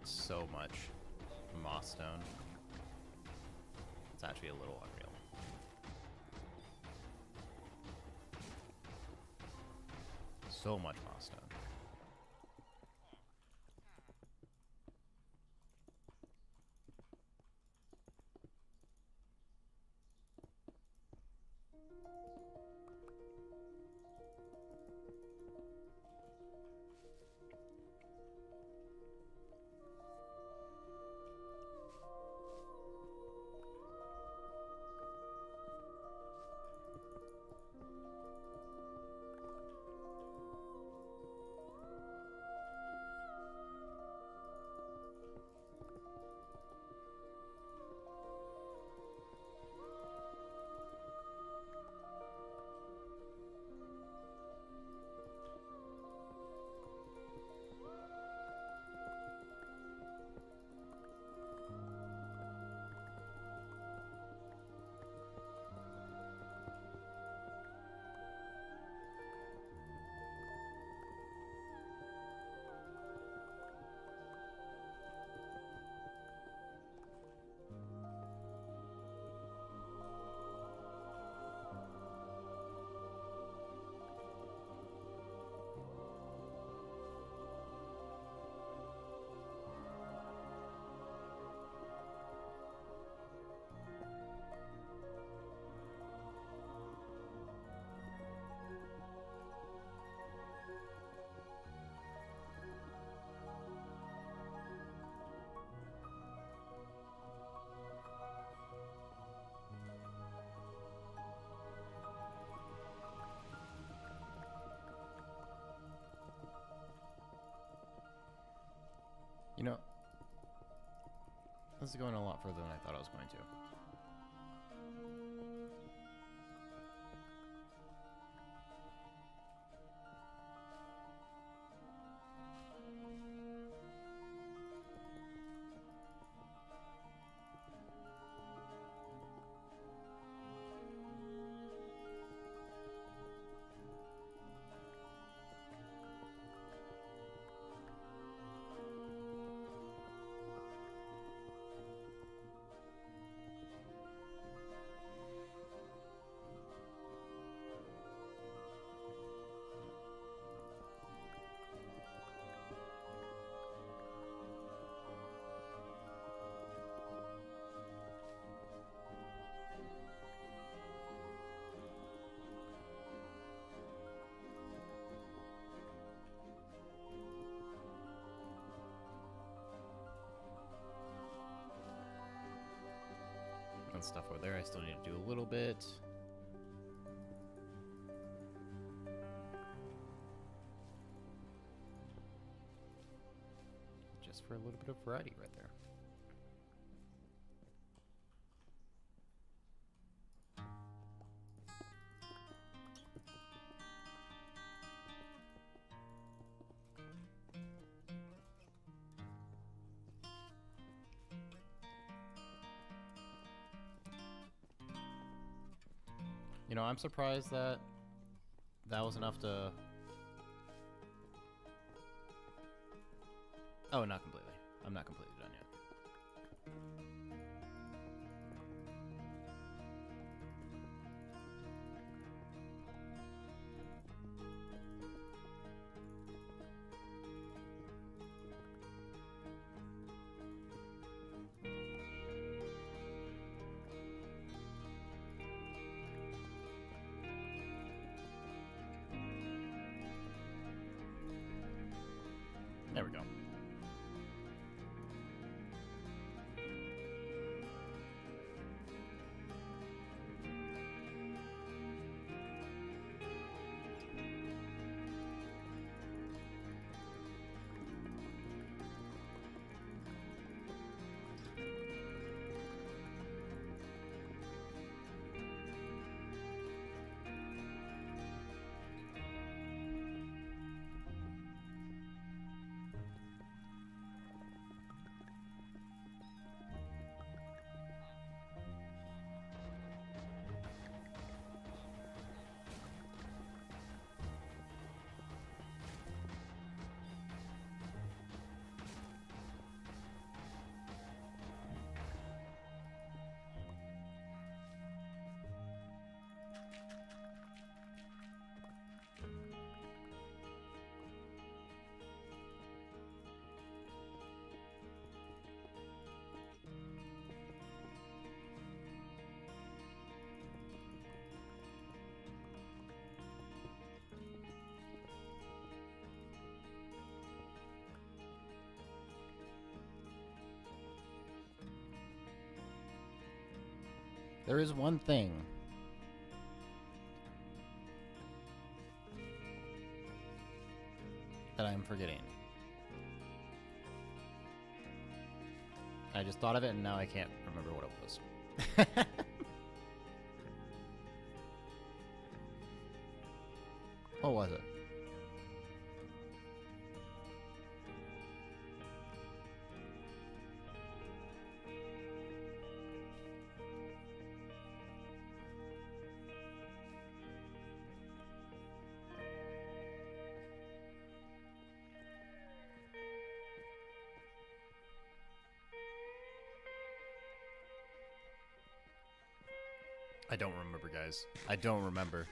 So much moss stone. It's actually a little unreal. So much moss stone. This is going a lot further than I thought I was going to. And stuff over there I still need to do a little bit. Just for a little bit of variety right there. You know, I'm surprised that that was enough to... Oh, not completely. I'm not completely done yet. There we go. There is one thing that I'm forgetting. I just thought of it and now I can't remember what it was. What was it? I don't remember, guys. I don't remember.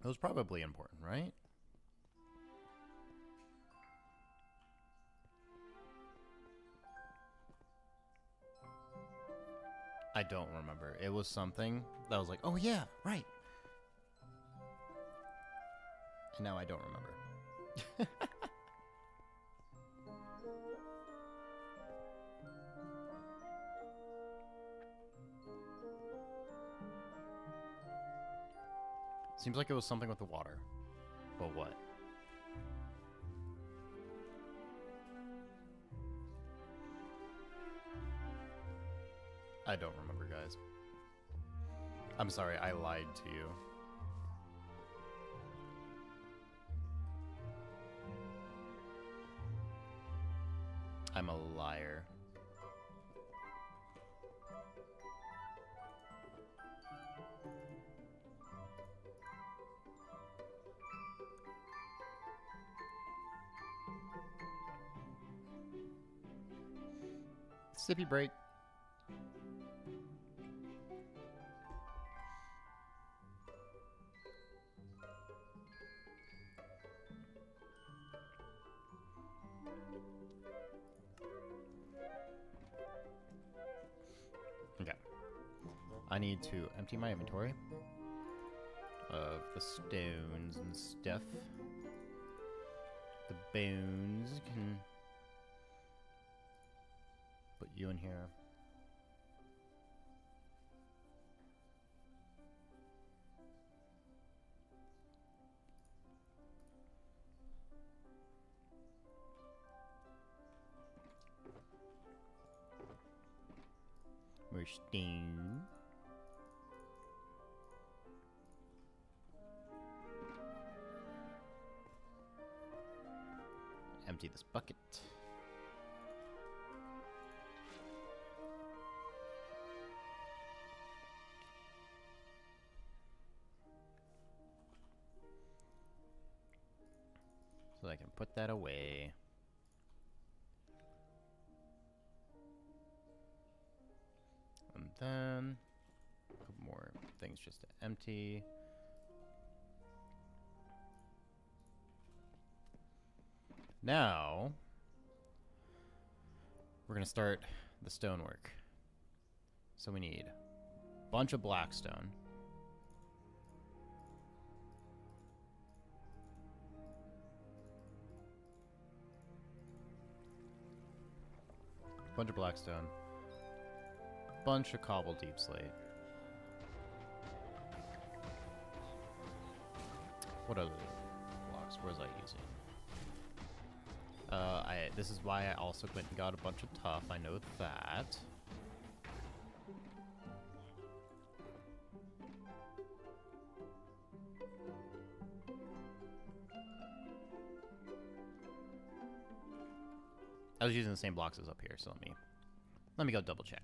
It was probably important, right? I don't remember. It was something that was like, oh yeah, right. And now I don't remember. Seems like it was something with the water. But what? I don't remember, guys. I'm sorry, I lied to you. I'm a liar. Sippy break. Okay. I need to empty my inventory of the stones and stuff. The bones can put you in here. More stone. Empty this bucket. So I can put that away. And then a couple more things just to empty. Now we're gonna start the stonework. So we need a bunch of blackstone. Bunch of blackstone. Bunch of cobble deep slate. What other blocks was I using? This is why I also went and got a bunch of tough. I know that. I was using the same blocks as up here, so let me go double check.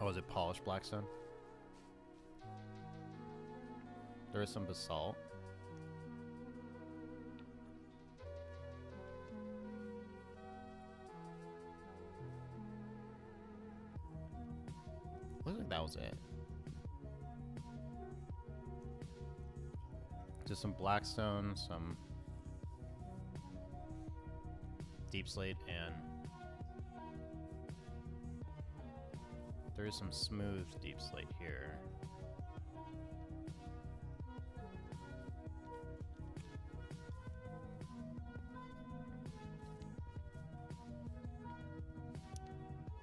Oh, is it polished blackstone? There is some basalt. Looks like that was it. Just some blackstone, some deep slate, and there is some smooth deep slate here.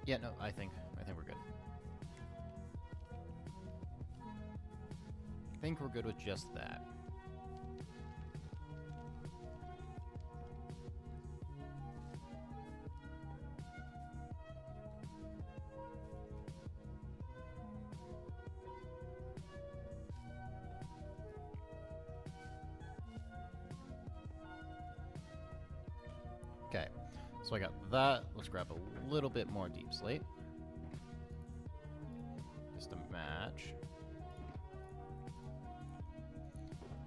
Yeah, no, I think we're good. I think we're good with just that. Okay, so I got that. Let's grab a little bit more deep slate. Just a match.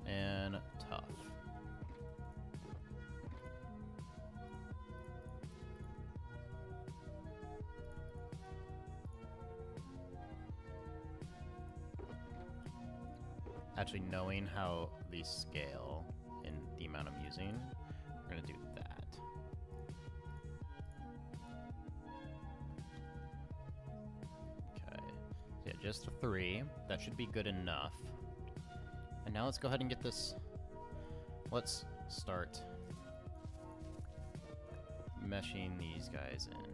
And tough. Actually, knowing how these scale in the amount I'm using, we're gonna do that. Okay, yeah, just 3. That should be good enough. And now let's go ahead and get this Let's start meshing these guys in.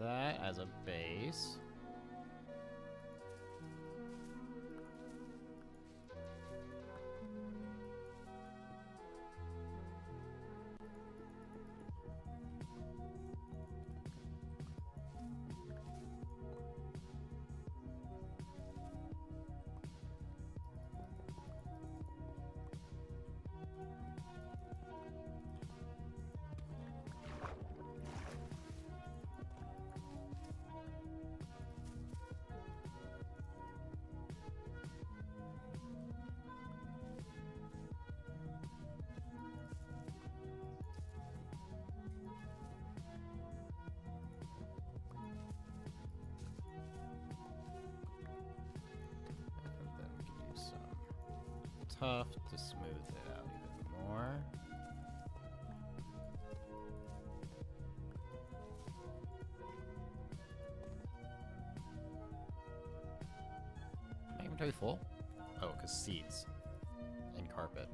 That as a base. Tough to smooth it out even more. My inventory full? Oh, because seeds and carpet.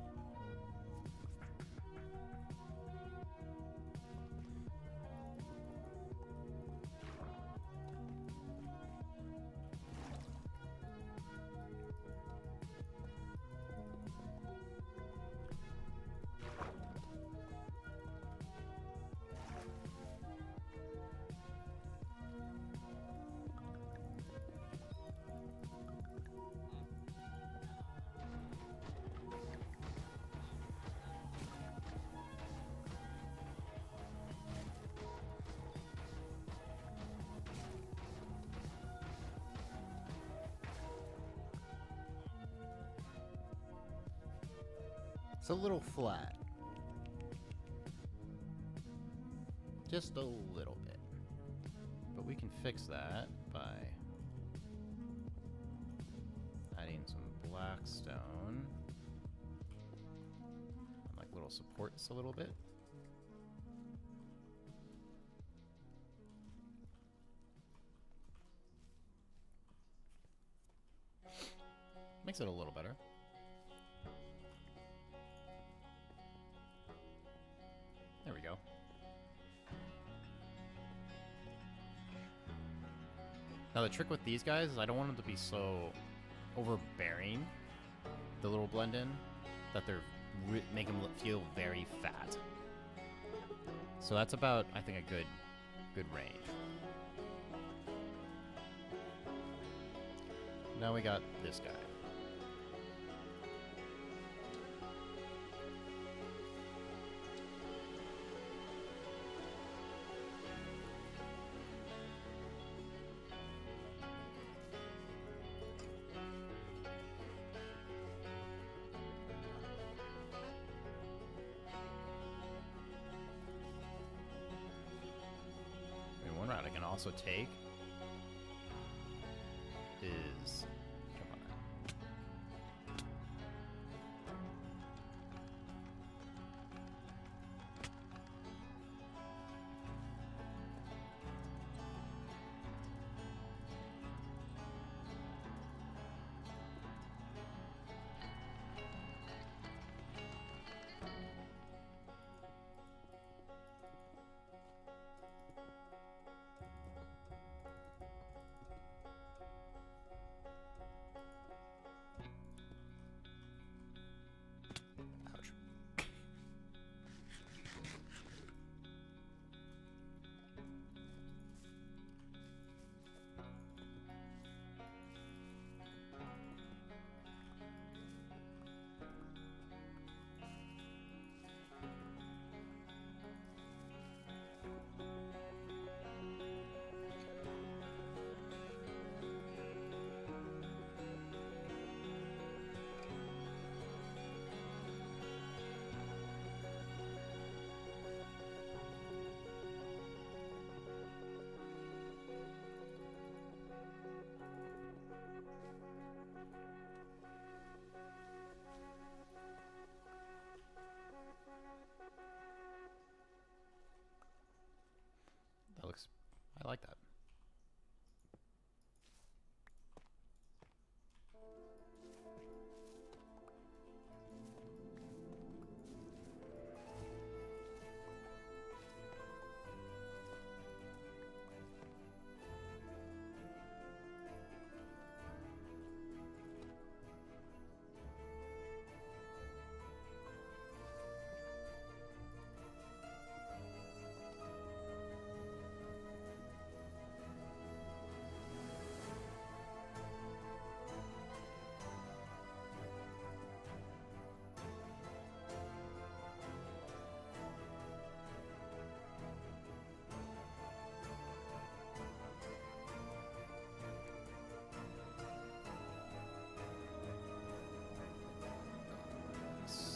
It's a little flat. Just a little bit. But we can fix that by adding some black stone. And like little supports a little bit. Makes it a little better. There we go. Now the trick with these guys is I don't want them to be so overbearing, the little blend in, that they're make them feel very fat. So that's about, I think, a good range. Now we got this guy. One route I can also take is jump on that. I like that.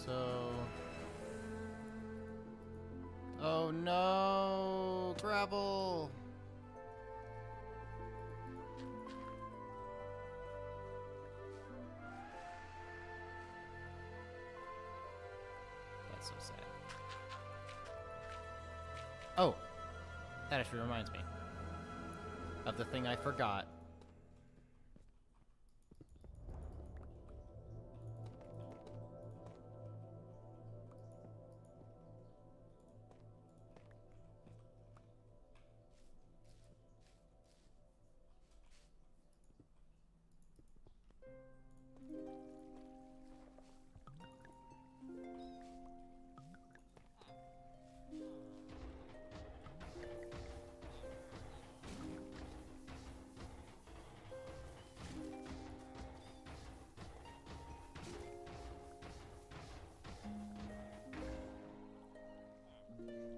So... Oh no! Gravel! That's so sad. Oh! That actually reminds me of the thing I forgot.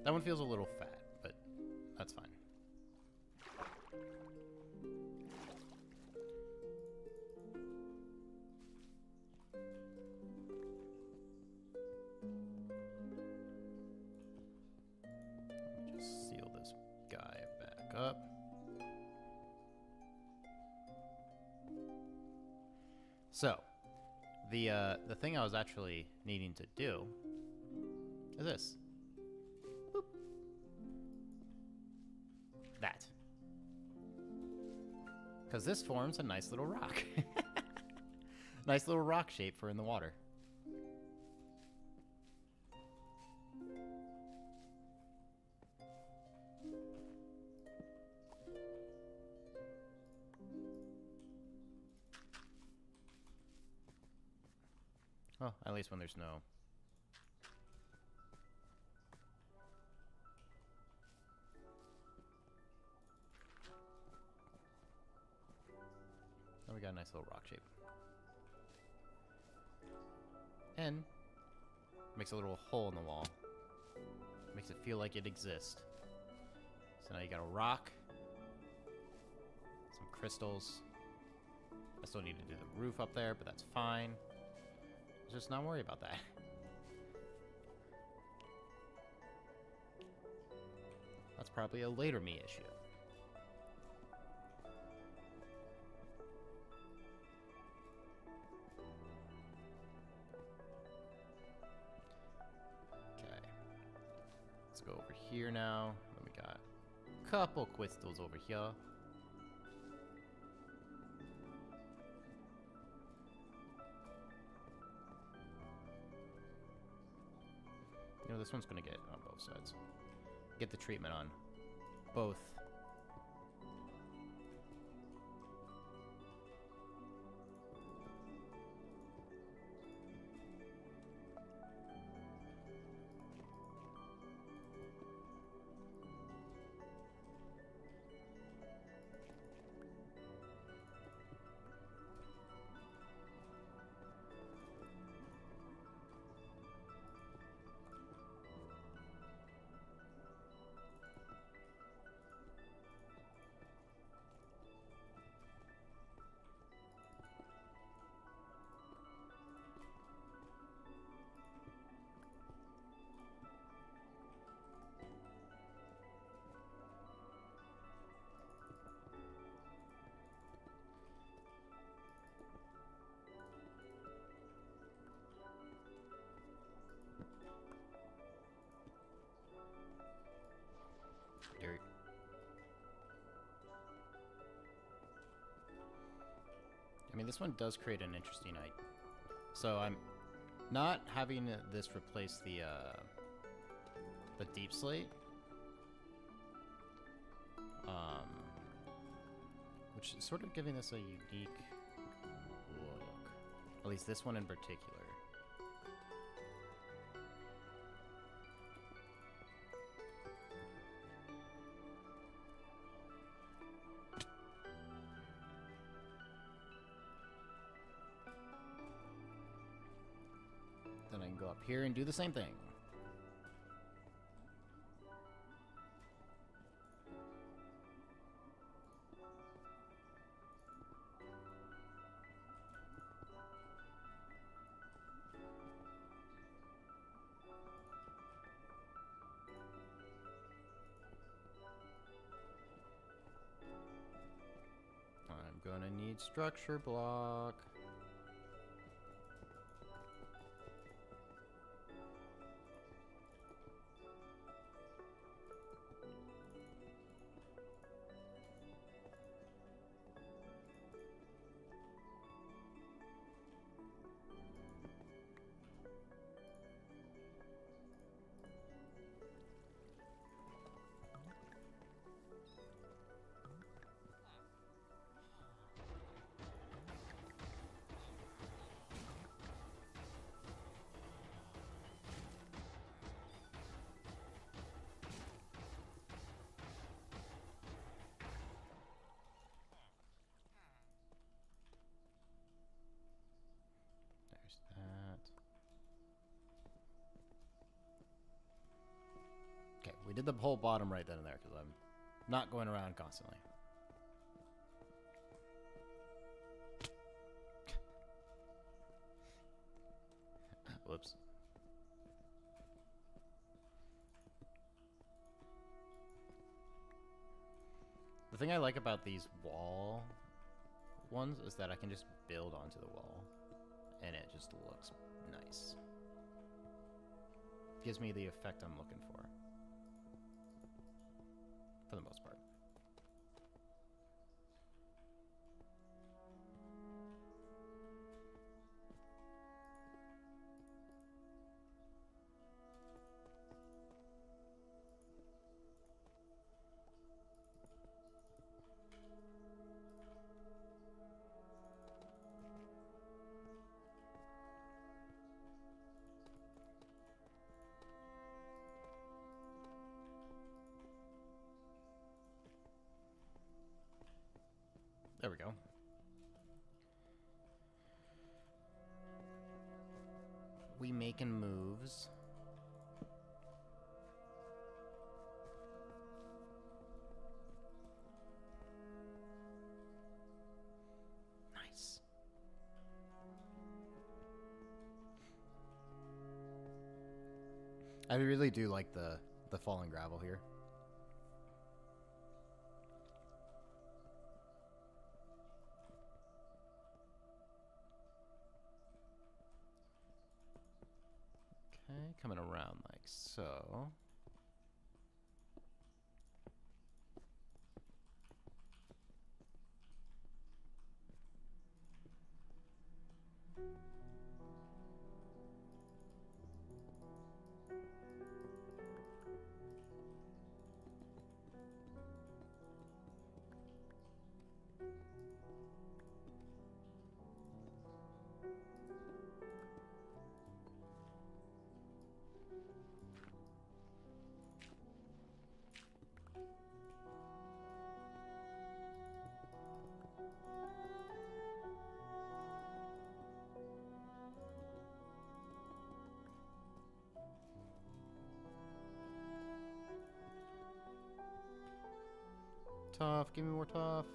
That one feels a little fat, but that's fine. Let me just seal this guy back up. So, the thing I was actually needing to do is this. Boop. That. Because this forms a nice little rock. Nice little rock shape for in the water. Well, at least when there's no... Oh, we got a nice little rock shape. And makes a little hole in the wall. Makes it feel like it exists. So now you got a rock, some crystals. I still need to do the roof up there, but that's fine. Let's just not worry about that. That's probably a later me issue. Okay. Let's go over here now. Then we got a couple crystals over here. You know, this one's gonna get on both sides. Get the treatment on both. I mean, this one does create an interesting idea. So I'm not having this replace the deep slate. Which is sort of giving this a unique look. At least this one in particular. Then I can go up here and do the same thing. I'm gonna need structure block. There's that. Okay, we did the whole bottom right then and there because I'm not going around constantly. Whoops. The thing I like about these wall ones is that I can just build onto the wall and it just looks nice. Gives me the effect I'm looking for the most part. There we go. We making moves. Nice. I really do like the falling gravel here. Okay, coming around like so. Tough, give me more tough.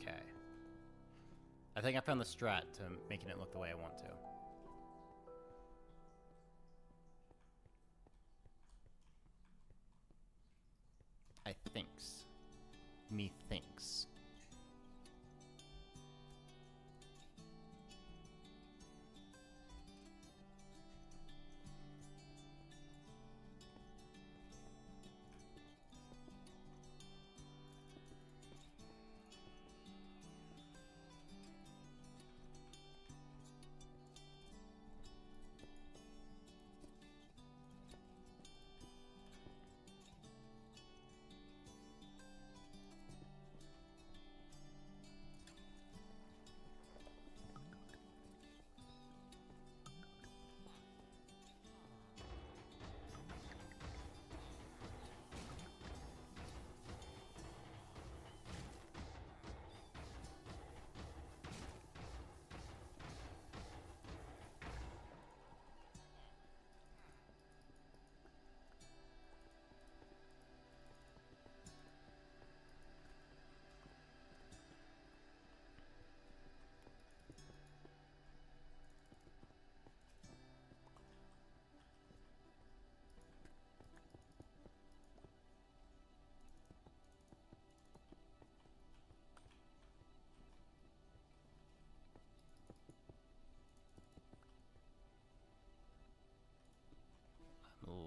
Okay. I think I found the strat to making it look the way I want to. I thinks. Methinks.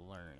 Learning.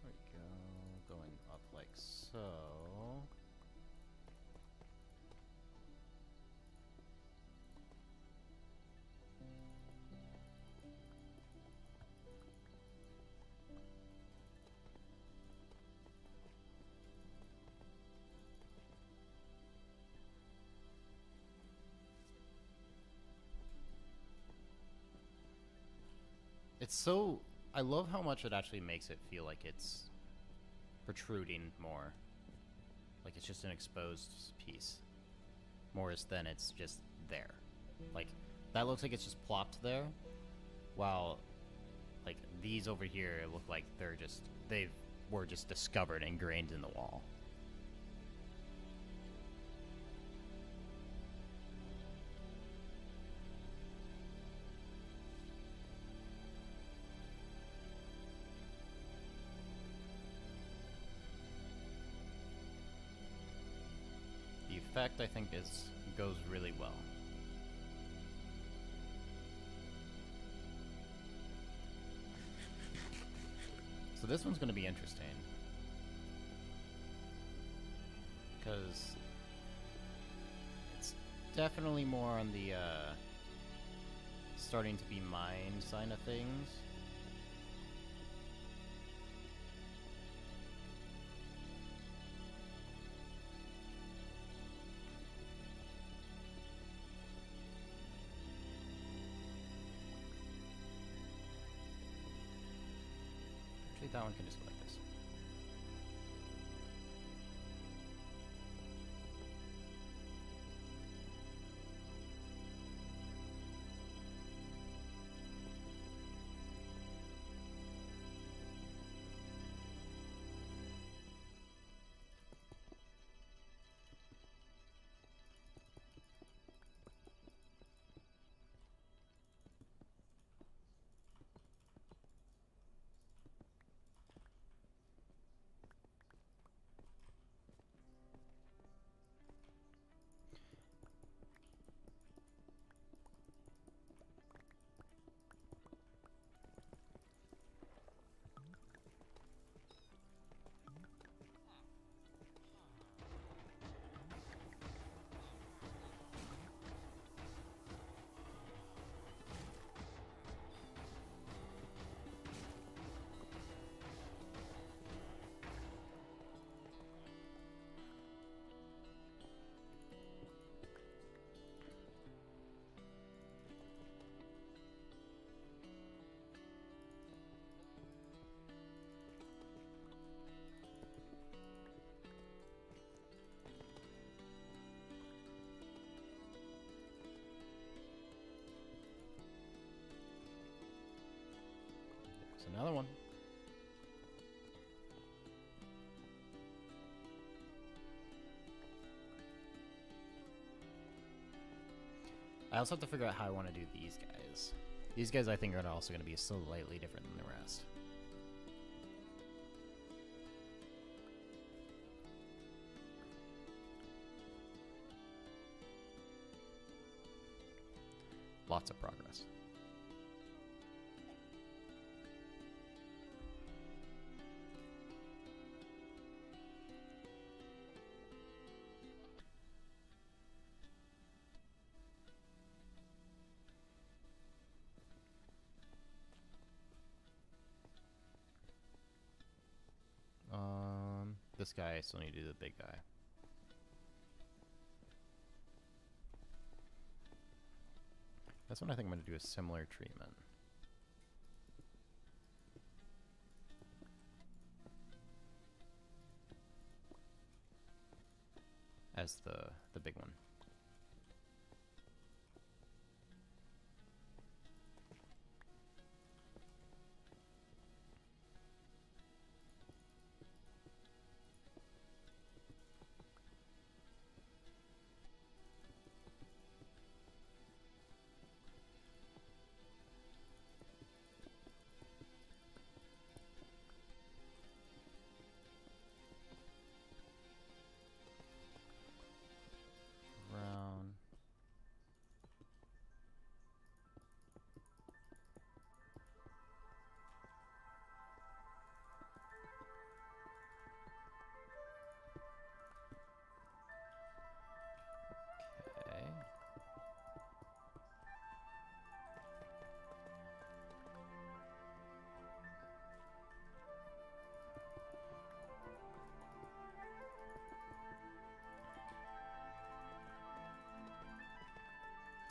There we go. Going up like so. It's so... I love how much it actually makes it feel like it's protruding more. Like it's just an exposed piece. More than it's just there. Like, that looks like it's just plopped there. While, like, these over here look like they're just... They were just discovered, ingrained in the wall. The effect, I think, goes really well. So this one's going to be interesting. Because it's definitely more on the starting to be mine side of things. That one can just go like this. Another one. I also have to figure out how I want to do these guys. These guys I think are also going to be slightly different than the rest. Lots of progress. This guy, I still need to do the big guy. This one I think I'm going to do a similar treatment. As the big one.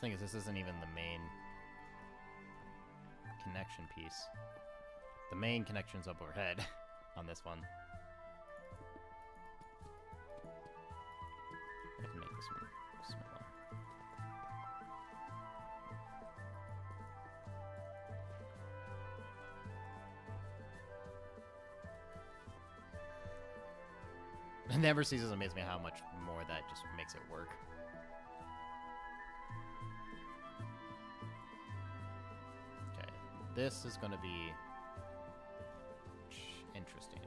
Thing is, this isn't even the main connection piece. The main connection's up overhead on this one. I can make this one smaller. It never ceases to amaze me how much more that just makes it work. This is going to be interesting.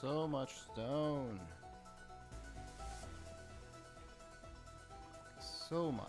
So much stone. So much.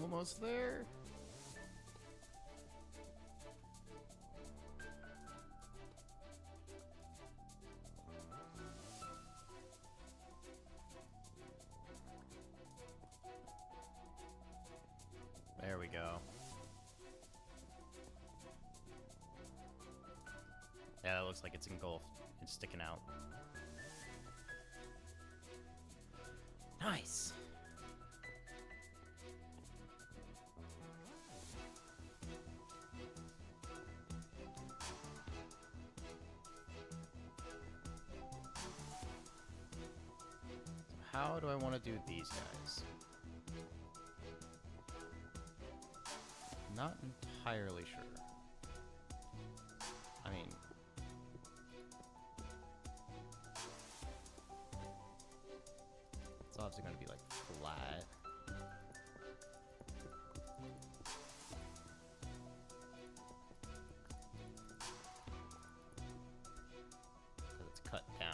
Almost there. There we go. Yeah, that looks like it's engulfed. It's sticking out. Nice. How do I want to do these guys? Not entirely sure. I mean, it's obviously going to be like flat. Because it's cut down.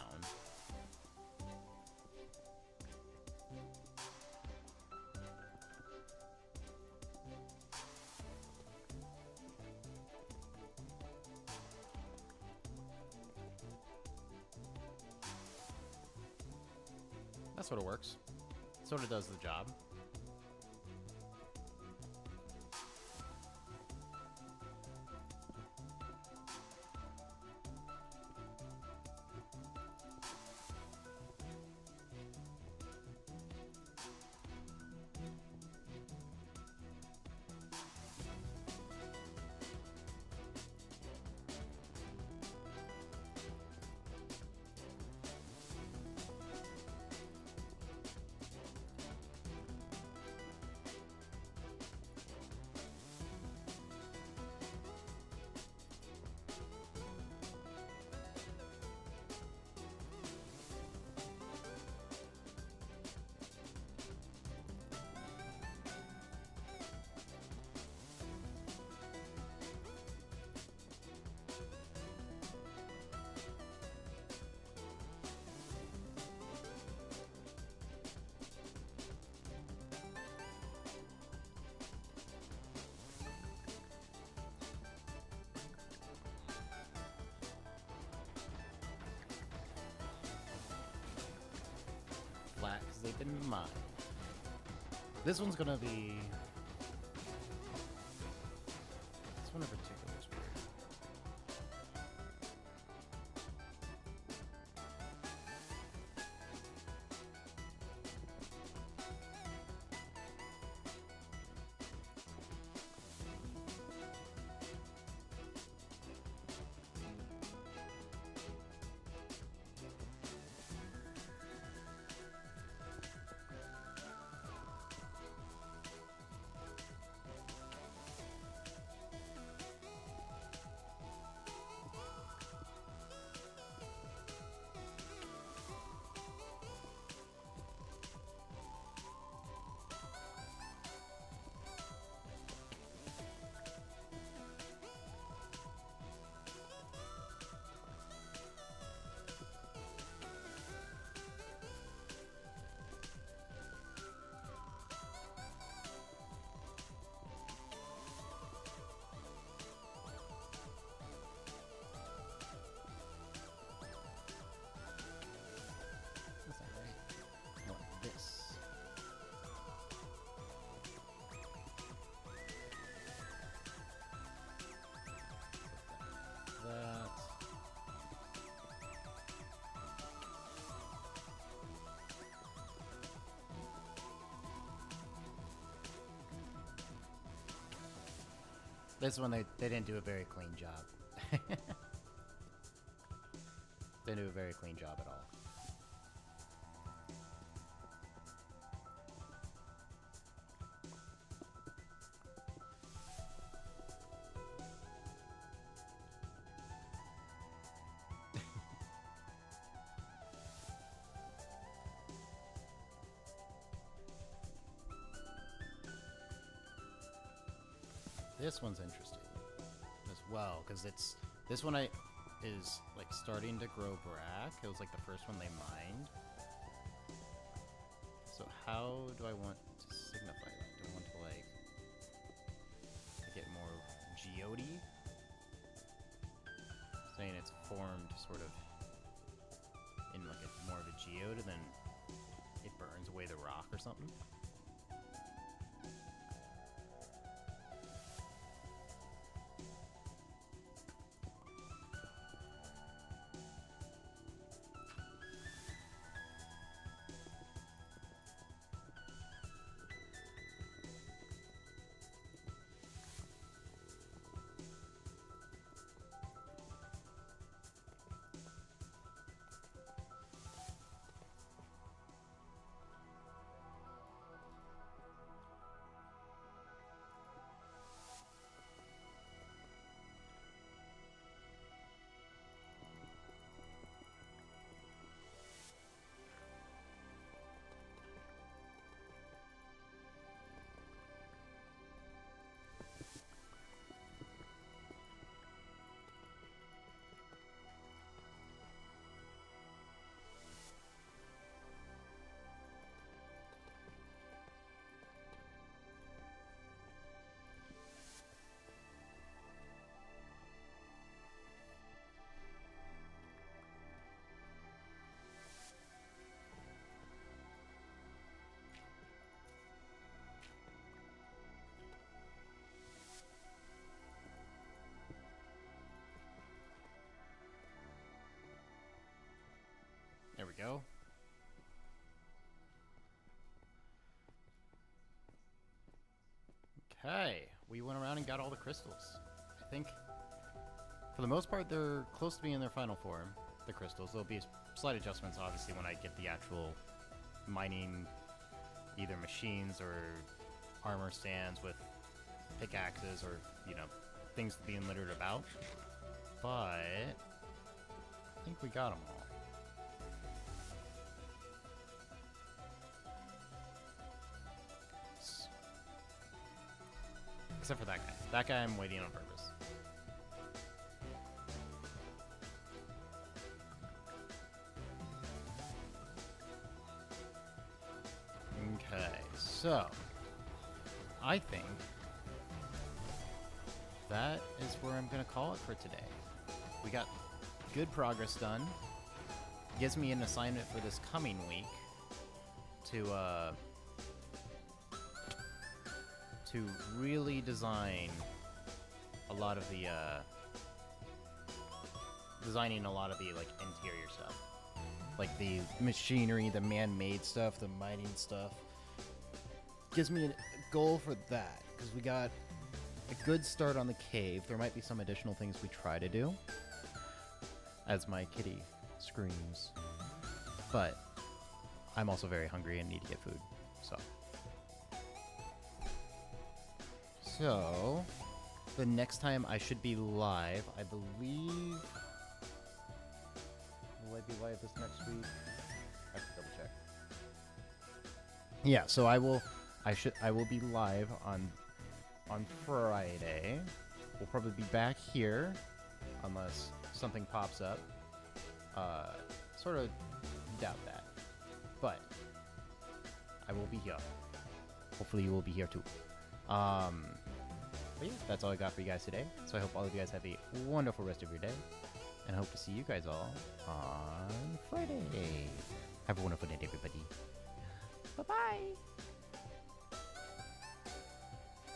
That sort of works. Sort of does the job. Flat because they've been mined. This one's gonna be. This one in particular is weird. This one, they didn't do a very clean job. They didn't do a very clean job at all. This one's interesting as well, because this one is like starting to grow back. It was like the first one they mined. So how do I want to signify that? Do I want to like get more geode? Saying it's formed sort of in like more of a geode, and then it burns away the rock or something. There we go. Okay, we went around and got all the crystals. I think, for the most part, they're close to being in their final form, the crystals. There'll be slight adjustments, obviously, when I get the actual mining, either machines or armor stands with pickaxes or, you know, things being littered about. But I think we got them all. Except for that guy. That guy I'm waiting on purpose. Okay, so I think that is where I'm gonna call it for today. We got good progress done. Gives me an assignment for this coming week to really design a lot of the designing a lot of the like interior stuff, like the machinery, the man-made stuff, the mining stuff. Gives me a goal for that, because we got a good start on the cave. There might be some additional things we try to do as my kitty screams, but I'm also very hungry and need to get food, so the next time I should be live, I believe. Will I be live this next week? I have to double check. Yeah, so I will be live on Friday. We'll probably be back here unless something pops up. Sort of doubt that, but I will be here. Hopefully you will be here too. But yeah, that's all I got for you guys today. So I hope all of you guys have a wonderful rest of your day, and I hope to see you guys all on Friday. Have a wonderful day, everybody. Bye-bye.